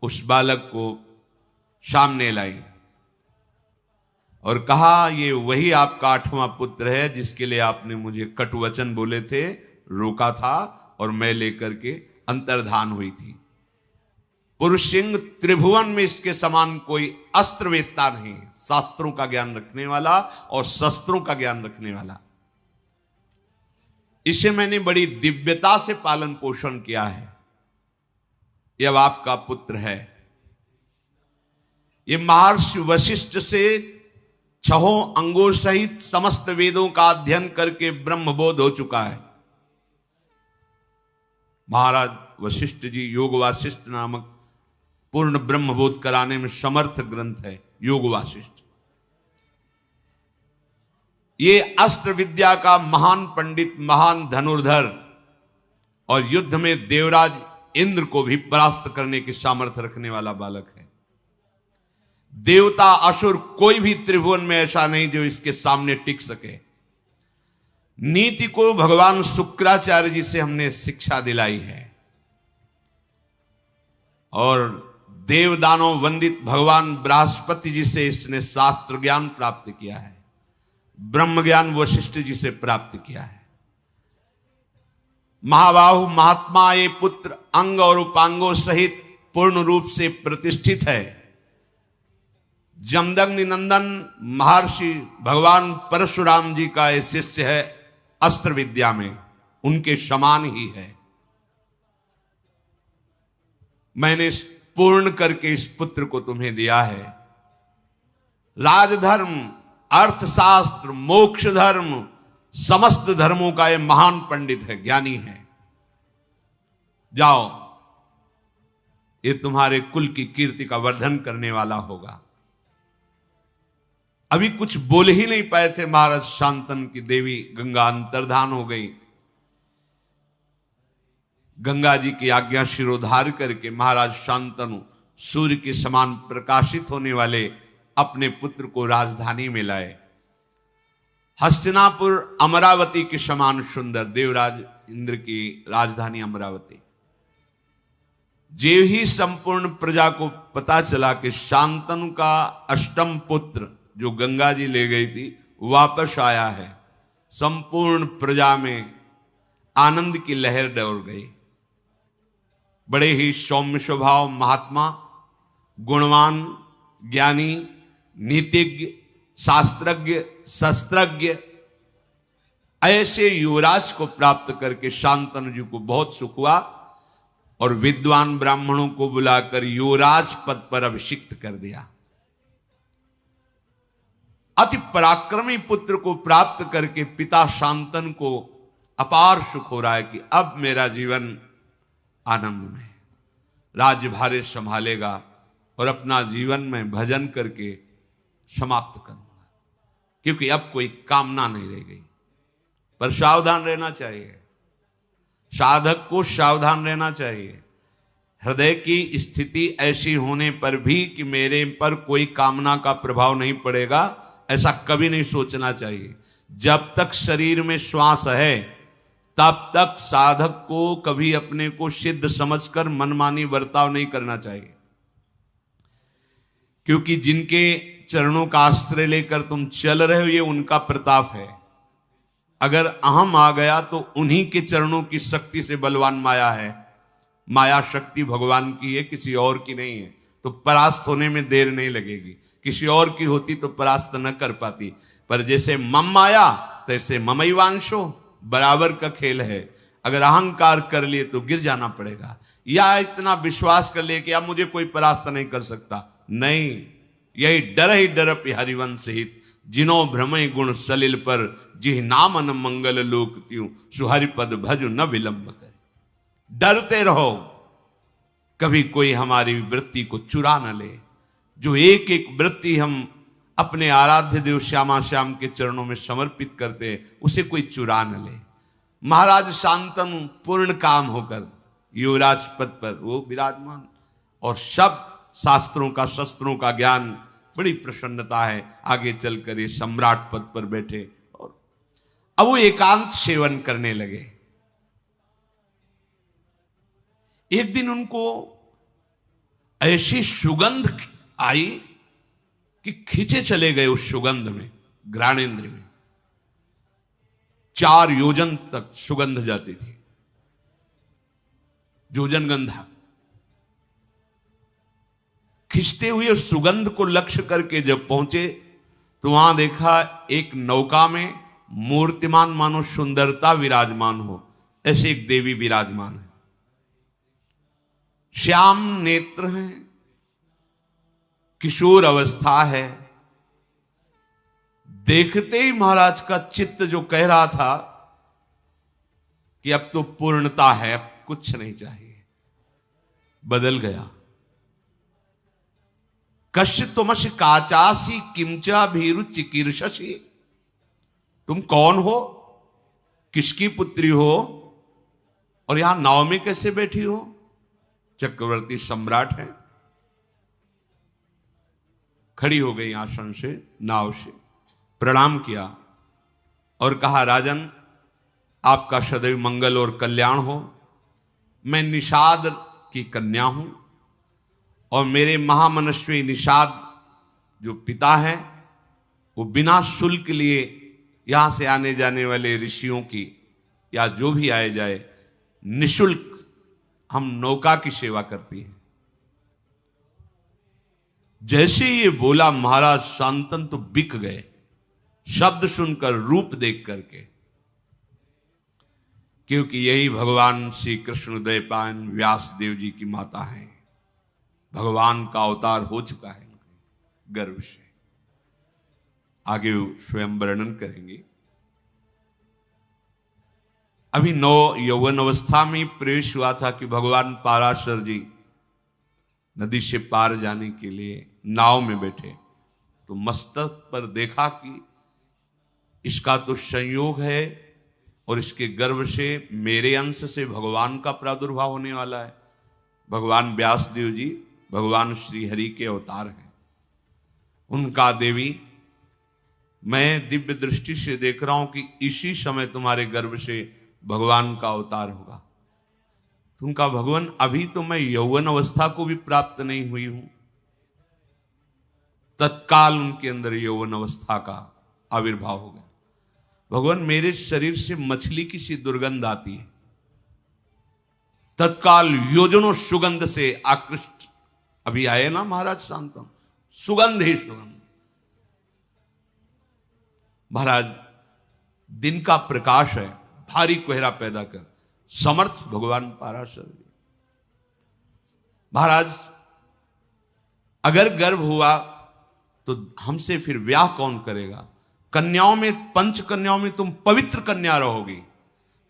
उस बालक को सामने लाई और कहा, ये वही आपका 8वां पुत्र है जिसके लिए आपने मुझे कटुवचन बोले थे, रोका था और मैं लेकर के अंतर्धान हुई थी। पुरुषिंग त्रिभुवन में इसके समान कोई अस्त्रवेत्ता नहीं, शास्त्रों का ज्ञान रखने वाला और शस्त्रों का ज्ञान रखने वाला। इसे मैंने बड़ी दिव्यता से पालन पोषण किया है। यह अब आपका पुत्र है। ये महर्षि वशिष्ठ से 6 अंगों सहित समस्त वेदों का अध्ययन करके ब्रह्मबोध हो चुका है। महाराज वशिष्ठ जी योग वासिष्ठ नामक पूर्ण ब्रह्मबोध कराने में समर्थ ग्रंथ है योग वासिष्ठ। ये अस्त्र विद्या का महान पंडित, महान धनुर्धर और युद्ध में देवराज इंद्र को भी परास्त करने की सामर्थ्य रखने वाला बालक है। देवता असुर कोई भी त्रिभुवन में ऐसा नहीं जो इसके सामने टिक सके। नीति को भगवान शुक्राचार्य जी से हमने शिक्षा दिलाई है और देव दानव वंदित भगवान बृहस्पति जी से इसने शास्त्र ज्ञान प्राप्त किया है, ब्रह्म ज्ञान वशिष्ठ जी से प्राप्त किया है। महाबाहु महात्मा ये पुत्र अंग और उपांगों सहित पूर्ण रूप से प्रतिष्ठित है। जमदग्नि नंदन महर्षि भगवान परशुराम जी का ये शिष्य है, अस्त्र विद्या में उनके समान ही है। मैंने पूर्ण करके इस पुत्र को तुम्हें दिया है। राजधर्म, अर्थशास्त्र, मोक्ष धर्म, समस्त धर्मों का ये महान पंडित है, ज्ञानी है। जाओ, ये तुम्हारे कुल की कीर्ति का वर्धन करने वाला होगा। अभी कुछ बोल ही नहीं पाए थे महाराज शांतनु की देवी गंगा अंतर्धान हो गई। गंगा जी की आज्ञा शिरोधार करके महाराज शांतनु सूर्य के समान प्रकाशित होने वाले अपने पुत्र को राजधानी में लाए। हस्तिनापुर अमरावती के समान सुंदर, देवराज इंद्र की राजधानी अमरावती। जे ही संपूर्ण प्रजा को पता चला कि शांतनु का अष्टम पुत्र जो गंगा जी ले गई थी वापस आया है, संपूर्ण प्रजा में आनंद की लहर दौड़ गई। बड़े ही सौम्य स्वभाव महात्मा, गुणवान, ज्ञानी, नीतिज्ञ, शास्त्रज्ञ, शस्त्रज्ञ, ऐसे युवराज को प्राप्त करके शांतनु जी को बहुत सुख हुआ और विद्वान ब्राह्मणों को बुलाकर युवराज पद पर अभिषिक्त कर दिया। अति पराक्रमी पुत्र को प्राप्त करके पिता शांतनु को अपार सुख हो रहा है कि अब मेरा जीवन आनंद में, राज्यभार संभालेगा और अपना जीवन में भजन करके समाप्त करूंगा, क्योंकि अब कोई कामना नहीं रह गई। पर सावधान रहना चाहिए, साधक को सावधान रहना चाहिए। हृदय की स्थिति ऐसी होने पर भी कि मेरे पर कोई कामना का प्रभाव नहीं पड़ेगा, ऐसा कभी नहीं सोचना चाहिए। जब तक शरीर में श्वास है तब तक साधक को कभी अपने को सिद्ध समझकर मनमानी बर्ताव नहीं करना चाहिए, क्योंकि जिनके चरणों का आश्रय लेकर तुम चल रहे हो ये उनका प्रताप है। अगर अहम आ गया तो उन्हीं के चरणों की शक्ति से बलवान माया है। माया शक्ति भगवान की है, किसी और की नहीं है। तो परास्त होने में देर नहीं लगेगी। किसी और की होती तो परास्त न कर पाती, पर जैसे मम माया तैसे ममैवांशो, बराबर का खेल है। अगर अहंकार कर लिए तो गिर जाना पड़ेगा, या इतना विश्वास कर लिए कि अब मुझे कोई परास्त नहीं कर सकता। नहीं, यही डर ही डर हरिवंश हित, जिनो भ्रमय गुण सलिल पर, जिह नामन मंगल लोक त्यों, सुहरिपद भजु न विलंब करे। डरते रहो, कभी कोई हमारी वृत्ति को चुरा न ले। जो एक एक वृत्ति हम अपने आराध्य देव श्यामा श्याम के चरणों में समर्पित करते हैं, उसे कोई चुरा न ले। महाराज शांतनु पूर्ण काम होकर युवराज पद पर वो विराजमान, और सब शास्त्रों का, शस्त्रों का ज्ञान, बड़ी प्रसन्नता है। आगे चलकर ये सम्राट पद पर बैठे और अब वो एकांत सेवन करने लगे। एक दिन उनको ऐसी सुगंध आई कि खींचे चले गए उस सुगंध में, घ्राणेन्द्र में 4 योजन तक सुगंध जाती थी, योजनगंधा। खिंचते हुए उस सुगंध को लक्ष्य करके जब पहुंचे तो वहां देखा एक नौका में मूर्तिमान मानो सुंदरता विराजमान हो, ऐसे एक देवी विराजमान है। श्याम नेत्र हैं, किशोर अवस्था है। देखते ही महाराज का चित्त जो कह रहा था कि अब तो पूर्णता है, अब कुछ नहीं चाहिए, बदल गया। कश्य तुमश काचासी किंचा भीरु चिकीर्षसी, तुम कौन हो, किसकी पुत्री हो और यहां नाव में कैसे बैठी हो? चक्रवर्ती सम्राट है। खड़ी हो गई आसन से, नाव से प्रणाम किया और कहा, राजन आपका सदैव मंगल और कल्याण हो। मैं निषाद की कन्या हूं और मेरे महामनस्वी निषाद जो पिता हैं, वो बिना शुल्क लिए यहां से आने जाने वाले ऋषियों की या जो भी आए जाए निशुल्क हम नौका की सेवा करती हैं। जैसे ये बोला महाराज शांतनु तो बिक गए, शब्द सुनकर, रूप देख करके, क्योंकि यही भगवान श्री कृष्ण द्वैपायन व्यास देव जी की माता हैं। भगवान का अवतार हो चुका है उनके गर्भ से। आगे स्वयं वर्णन करेंगे। अभी यौवन अवस्था में प्रवेश हुआ था कि भगवान पाराशर जी नदी से पार जाने के लिए नाव में बैठे, तो मस्तक पर देखा कि इसका तो संयोग है और इसके गर्भ से मेरे अंश से भगवान का प्रादुर्भाव होने वाला है। भगवान व्यास देव जी भगवान श्री हरि के अवतार हैं। उनका देवी, मैं दिव्य दृष्टि से देख रहा हूं कि इसी समय तुम्हारे गर्भ से भगवान का अवतार होगा। उनका भगवान, अभी तो मैं यौवन अवस्था को भी प्राप्त नहीं हुई हूं। तत्काल उनके अंदर यौवन अवस्था का आविर्भाव हो गया। भगवान, मेरे शरीर से मछली की सी दुर्गंध आती है। तत्काल योजनों सुगंध से आकृष्ट, अभी आए ना महाराज शांतनु, सुगंध ही सुगंध। महाराज, दिन का प्रकाश है, भारी कोहरा पैदा कर समर्थ भगवान पाराशर जी। महाराज, अगर गर्भ हुआ तो हमसे फिर ब्याह कौन करेगा? कन्याओं में, पंच कन्याओं में तुम पवित्र कन्या रहोगी।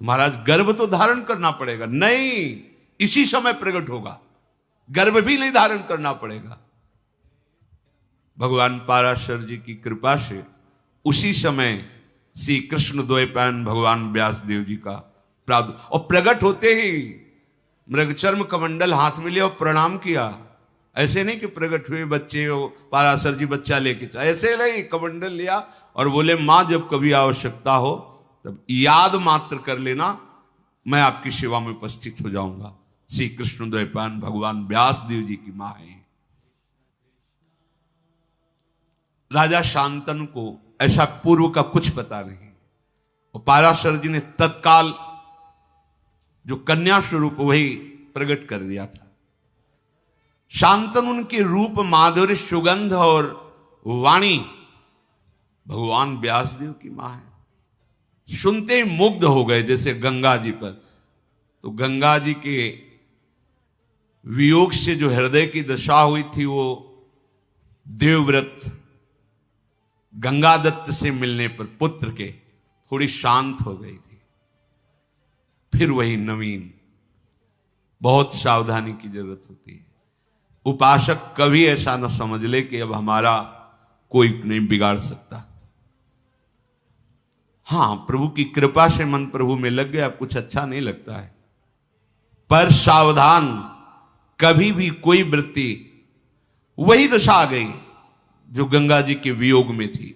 महाराज, गर्भ तो धारण करना पड़ेगा। नहीं, इसी समय प्रकट होगा, गर्भ भी नहीं धारण करना पड़ेगा। भगवान पाराशर जी की कृपा से उसी समय श्री कृष्ण द्वैपायन भगवान व्यास देव जी का प्रादुर्भाव, और प्रकट होते ही मृगचर्म कमंडल हाथ में लिया और प्रणाम किया। ऐसे नहीं कि प्रकट हुए बच्चे हो, पाराशर जी बच्चा लेके, ऐसे नहीं, कमंडल लिया और बोले, मां जब कभी आवश्यकता हो तब याद मात्र कर लेना, मैं आपकी सेवा में उपस्थित हो जाऊंगा। श्री कृष्ण द्वैपायन भगवान व्यास देव जी की मां है। राजा शांतनु को ऐसा पूर्व का कुछ पता नहीं, और पाराशर जी ने तत्काल जो कन्या स्वरूप वही प्रकट कर दिया था। शांतनु उनके रूप, माधुर्य, सुगंध और वाणी भगवान व्यासदेव की मां है। सुनते ही मुग्ध हो गए, जैसे गंगा जी पर। तो गंगा जी के वियोग से जो हृदय की दशा हुई थी, वो देवव्रत गंगा दत्त से मिलने पर पुत्र के थोड़ी शांत हो गई थी। फिर वही नवीन, बहुत सावधानी की जरूरत होती है। उपासक कभी ऐसा न समझ ले कि अब हमारा कोई नहीं बिगाड़ सकता। हां, प्रभु की कृपा से मन प्रभु में लग गया, कुछ अच्छा नहीं लगता है, पर सावधान, कभी भी कोई वृत्ति, वही दशा आ गई जो गंगा जी के वियोग में थी।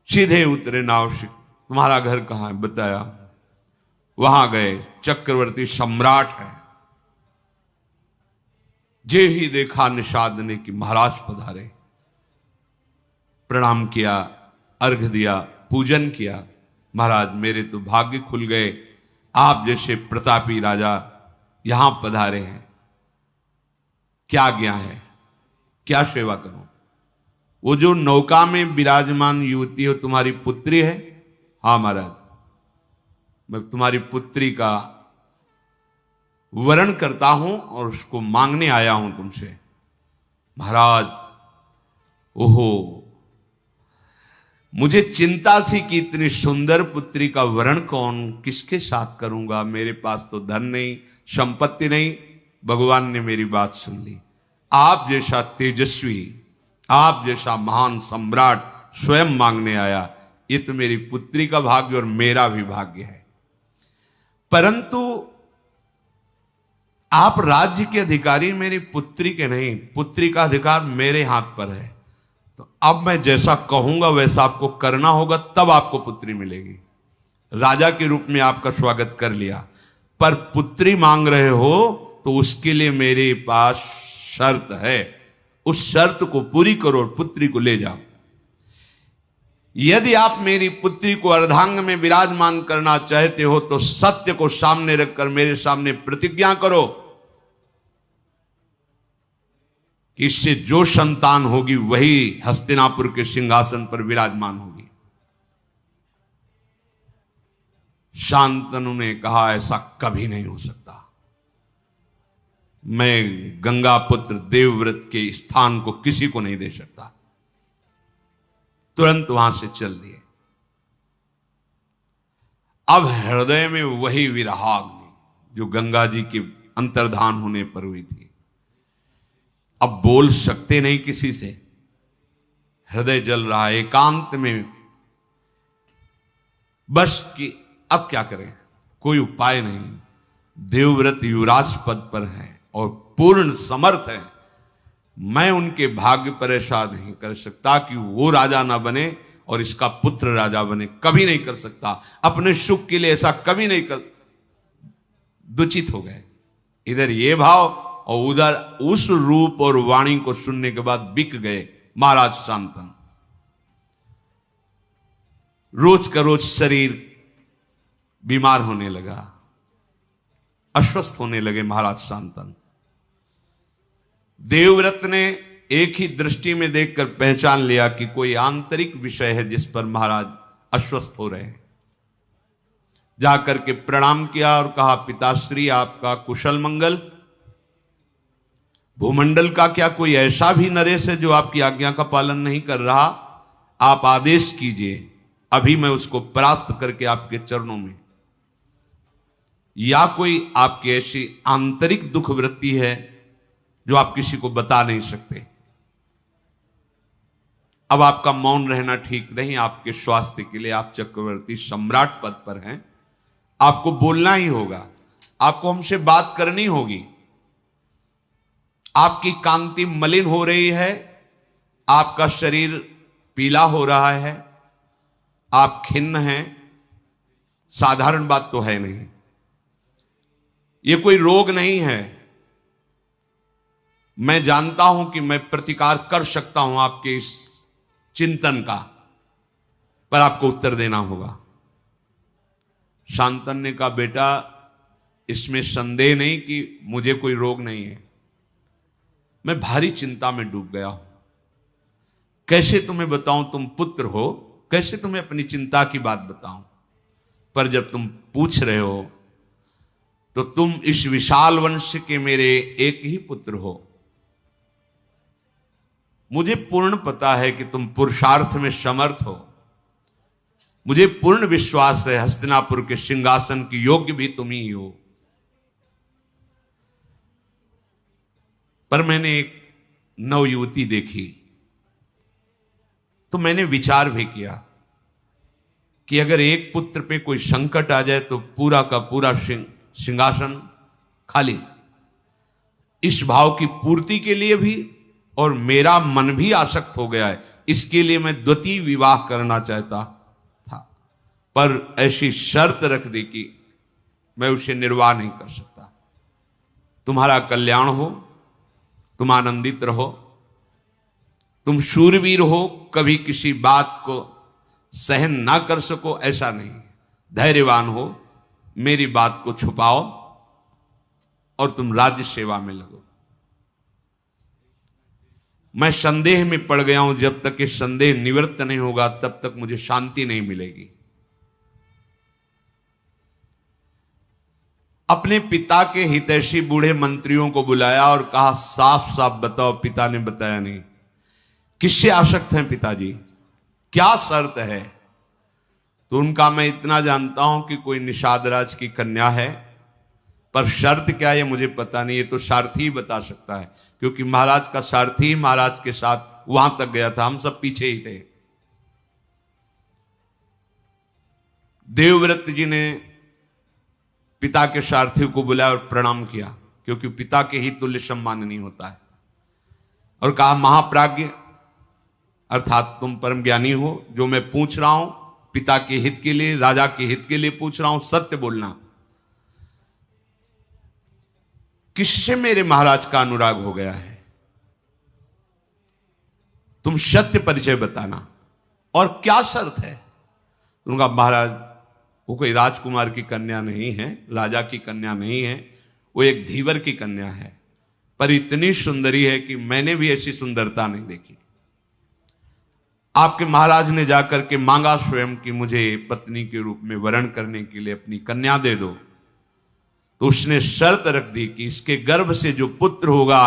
सीधे उतरे नाव से, तुम्हारा घर कहां है? बताया, वहां गए, चक्रवर्ती सम्राट है। जे ही देखा निषाद ने कि महाराज पधारे, प्रणाम किया, अर्घ दिया, पूजन किया। महाराज, मेरे तो भाग्य खुल गए, आप जैसे प्रतापी राजा यहां पधारे हैं। क्या आज्ञा है, क्या सेवा करूं? वो जो नौका में विराजमान युवती हो, तुम्हारी पुत्री है? हाँ महाराज, मैं तुम्हारी पुत्री का वरण करता हूं और उसको मांगने आया हूं तुमसे। महाराज, ओहो, मुझे चिंता थी कि इतनी सुंदर पुत्री का वरण कौन, किसके साथ करूंगा, मेरे पास तो धन नहीं, संपत्ति नहीं। भगवान ने मेरी बात सुन ली। आप जैसा तेजस्वी, आप जैसा महान सम्राट स्वयं मांगने आया, ये तो मेरी पुत्री का भाग्य और मेरा भी भाग्य है। परंतु आप राज्य के अधिकारी, मेरी पुत्री के नहीं, पुत्री का अधिकार मेरे हाथ पर है। तो अब मैं जैसा कहूंगा वैसा आपको करना होगा, तब आपको पुत्री मिलेगी। राजा के रूप में आपका स्वागत कर लिया, पर पुत्री मांग रहे हो तो उसके लिए मेरे पास शर्त है, उस शर्त को पूरी करो और पुत्री को ले जाओ। यदि आप मेरी पुत्री को अर्धांग में विराजमान करना चाहते हो तो सत्य को सामने रखकर मेरे सामने प्रतिज्ञा करो कि इससे जो संतान होगी वही हस्तिनापुर के सिंहासन पर विराजमान होगी। शांतनु ने कहा, ऐसा कभी नहीं हो सकता। मैं गंगा पुत्र देवव्रत के स्थान को किसी को नहीं दे सकता। तुरंत वहां से चल दिए। अब हृदय में वही विरहाग्नि जो गंगा जी के अंतर्धान होने पर हुई थी। अब बोल सकते नहीं किसी से, हृदय जल रहा है एकांत में, बस कि अब क्या करें, कोई उपाय नहीं। देवव्रत युवराज पद पर है और पूर्ण समर्थ है। मैं उनके भाग्य पर ऐसा नहीं कर सकता कि वो राजा ना बने और इसका पुत्र राजा बने, कभी नहीं कर सकता। अपने सुख के लिए ऐसा कभी नहीं कर। दुचित हो गए, इधर ये भाव और उधर उस रूप और वाणी को सुनने के बाद बिक गए महाराज शांतनु। रोज का रोज शरीर बीमार होने लगा, अस्वस्थ होने लगे महाराज शांतनु। देवव्रत ने एक ही दृष्टि में देखकर पहचान लिया कि कोई आंतरिक विषय है जिस पर महाराज अस्वस्थ हो रहे हैं। जाकर के प्रणाम किया और कहा, पिताश्री आपका कुशल मंगल। भूमंडल का क्या कोई ऐसा भी नरेश है जो आपकी आज्ञा का पालन नहीं कर रहा? आप आदेश कीजिए, अभी मैं उसको परास्त करके आपके चरणों में। या कोई आपकी ऐसी आंतरिक दुख वृत्ति है जो आप किसी को बता नहीं सकते। अब आपका मौन रहना ठीक नहीं। आपके स्वास्थ्य के लिए आप चक्रवर्ती सम्राट पद पर हैं, आपको बोलना ही होगा, आपको हमसे बात करनी होगी। आपकी कांति मलिन हो रही है, आपका शरीर पीला हो रहा है, आप खिन्न हैं। साधारण बात तो है नहीं, ये कोई रोग नहीं है। मैं जानता हूं कि मैं प्रतिकार कर सकता हूं आपके इस चिंतन का, पर आपको उत्तर देना होगा। शांतन ने कहा, बेटा इसमें संदेह नहीं कि मुझे कोई रोग नहीं है, मैं भारी चिंता में डूब गया हूं। कैसे तुम्हें बताऊं, तुम पुत्र हो, कैसे तुम्हें अपनी चिंता की बात बताऊं? पर जब तुम पूछ रहे हो तो तुम इस विशाल वंश के मेरे एक ही पुत्र हो। मुझे पूर्ण पता है कि तुम पुरुषार्थ में समर्थ हो। मुझे पूर्ण विश्वास है हस्तिनापुर के सिंहासन की योग्य भी तुम ही हो। पर मैंने एक नवयुवती देखी तो मैंने विचार भी किया कि अगर एक पुत्र पे कोई संकट आ जाए तो पूरा का पूरा सिंहासन खाली। इस भाव की पूर्ति के लिए भी, और मेरा मन भी आसक्त हो गया है, इसके लिए मैं द्वितीय विवाह करना चाहता था, पर ऐसी शर्त रख दी कि मैं उसे निर्वाह नहीं कर सकता। तुम्हारा कल्याण हो, तुम आनंदित रहो, तुम शूरवीर हो, कभी किसी बात को सहन ना कर सको ऐसा नहीं। धैर्यवान हो, मेरी बात को छुपाओ और तुम राज्य सेवा में लगो। मैं संदेह में पड़ गया हूं, जब तक ये संदेह निवृत्त नहीं होगा तब तक मुझे शांति नहीं मिलेगी। अपने पिता के हितैषी बूढ़े मंत्रियों को बुलाया और कहा, साफ साफ बताओ। पिता ने बताया नहीं। किससे आसक्त हैं पिताजी, क्या शर्त है? तो उनका, मैं इतना जानता हूं कि कोई निषाद राज की कन्या है, पर शर्त क्या है मुझे पता नहीं, ये तो सारथी ही बता सकता है, क्योंकि महाराज का सारथी महाराज के साथ वहां तक गया था, हम सब पीछे ही थे। देवव्रत जी ने पिता के सारथी को बुलाया और प्रणाम किया, क्योंकि पिता के ही तुल्य सम्माननीय होता है, और कहा, महाप्राज्ञ अर्थात तुम परम ज्ञानी हो, जो मैं पूछ रहा हूं पिता के हित के लिए, राजा के हित के लिए पूछ रहा हूं, सत्य बोलना। किससे मेरे महाराज का अनुराग हो गया है, तुम सत्य परिचय बताना, और क्या शर्त है। उनका महाराज वो कोई राजकुमार की कन्या नहीं है, राजा की कन्या नहीं है, वो एक धीवर की कन्या है, पर इतनी सुंदरी है कि मैंने भी ऐसी सुंदरता नहीं देखी। आपके महाराज ने जाकर के मांगा स्वयं कि मुझे पत्नी के रूप में वरण करने के लिए अपनी कन्या दे दो, तो उसने शर्त रख दी कि इसके गर्भ से जो पुत्र होगा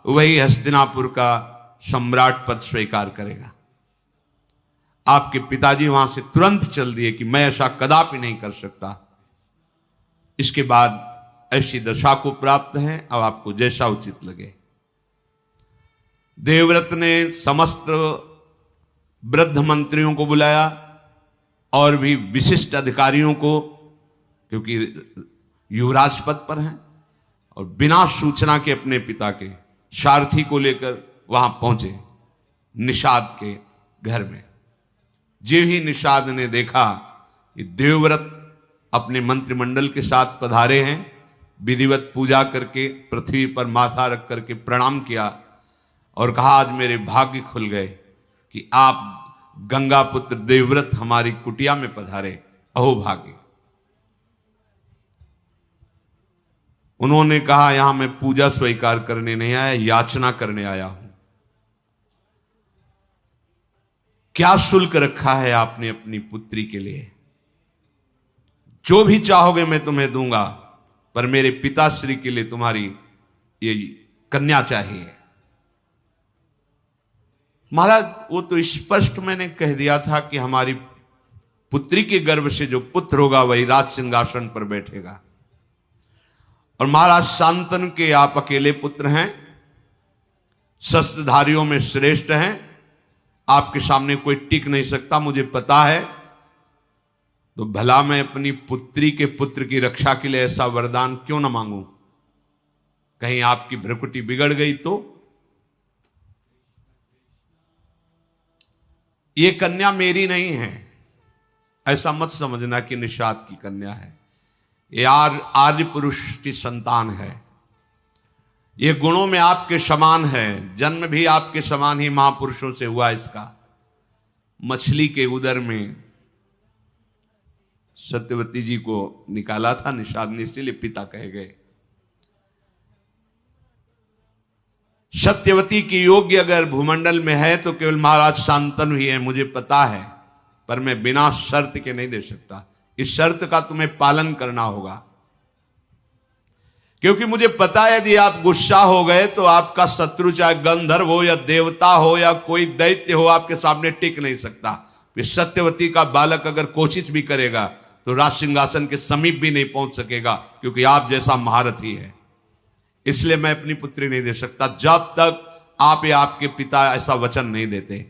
वही हस्तिनापुर का सम्राट पद स्वीकार करेगा। आपके पिताजी वहां से तुरंत चल दिए कि मैं ऐसा कदापि नहीं कर सकता। इसके बाद ऐसी दशा को प्राप्त है, अब आपको जैसा उचित लगे। देवव्रत ने समस्त वृद्ध मंत्रियों को बुलाया और भी विशिष्ट अधिकारियों को, क्योंकि युवराज पद पर हैं, और बिना सूचना के अपने पिता के सारथी को लेकर वहां पहुंचे निषाद के घर में। जो ही निषाद ने देखा कि देवव्रत अपने मंत्रिमंडल के साथ पधारे हैं, विधिवत पूजा करके पृथ्वी पर माथा रख करके प्रणाम किया और कहा, आज मेरे भाग्य खुल गए कि आप गंगा पुत्र देवव्रत हमारी कुटिया में पधारे, अहो भाग्य। उन्होंने कहा, यहां मैं पूजा स्वीकार करने नहीं आया, याचना करने आया हूं। क्या शुल्क रखा है आपने अपनी पुत्री के लिए? जो भी चाहोगे मैं तुम्हें दूंगा, पर मेरे पिताश्री के लिए तुम्हारी ये कन्या चाहिए। महाराज, वो तो स्पष्ट मैंने कह दिया था कि हमारी पुत्री के गर्भ से जो पुत्र होगा वही राज सिंहासन पर बैठेगा। और महाराज शांतनु के आप अकेले पुत्र हैं, शस्त्रधारियों में श्रेष्ठ हैं, आपके सामने कोई टिक नहीं सकता, मुझे पता है। तो भला मैं अपनी पुत्री के पुत्र की रक्षा के लिए ऐसा वरदान क्यों ना मांगूं? कहीं आपकी भ्रकुटी बिगड़ गई तो? ये कन्या मेरी नहीं है, ऐसा मत समझना कि निषाद की कन्या है। ये आर्य पुरुष की संतान है, ये गुणों में आपके समान है, जन्म भी आपके समान ही महापुरुषों से हुआ। इसका मछली के उदर में सत्यवती जी को निकाला था निषाद ने, इसीलिए पिता कहे गए। सत्यवती की योग्य अगर भूमंडल में है तो केवल महाराज शांतनु ही है, मुझे पता है, पर मैं बिना शर्त के नहीं दे सकता। इस शर्त का तुम्हें पालन करना होगा, क्योंकि मुझे पता है यदि आप गुस्सा हो गए तो आपका शत्रु चाहे गंधर्व हो या देवता हो या कोई दैत्य हो, आपके सामने टिक नहीं सकता। फिर सत्यवती का बालक अगर कोशिश भी करेगा तो राज सिंहासन के समीप भी नहीं पहुंच सकेगा, क्योंकि आप जैसा महारथी है। इसलिए मैं अपनी पुत्री नहीं दे सकता जब तक आप या आपके पिता ऐसा वचन नहीं देते।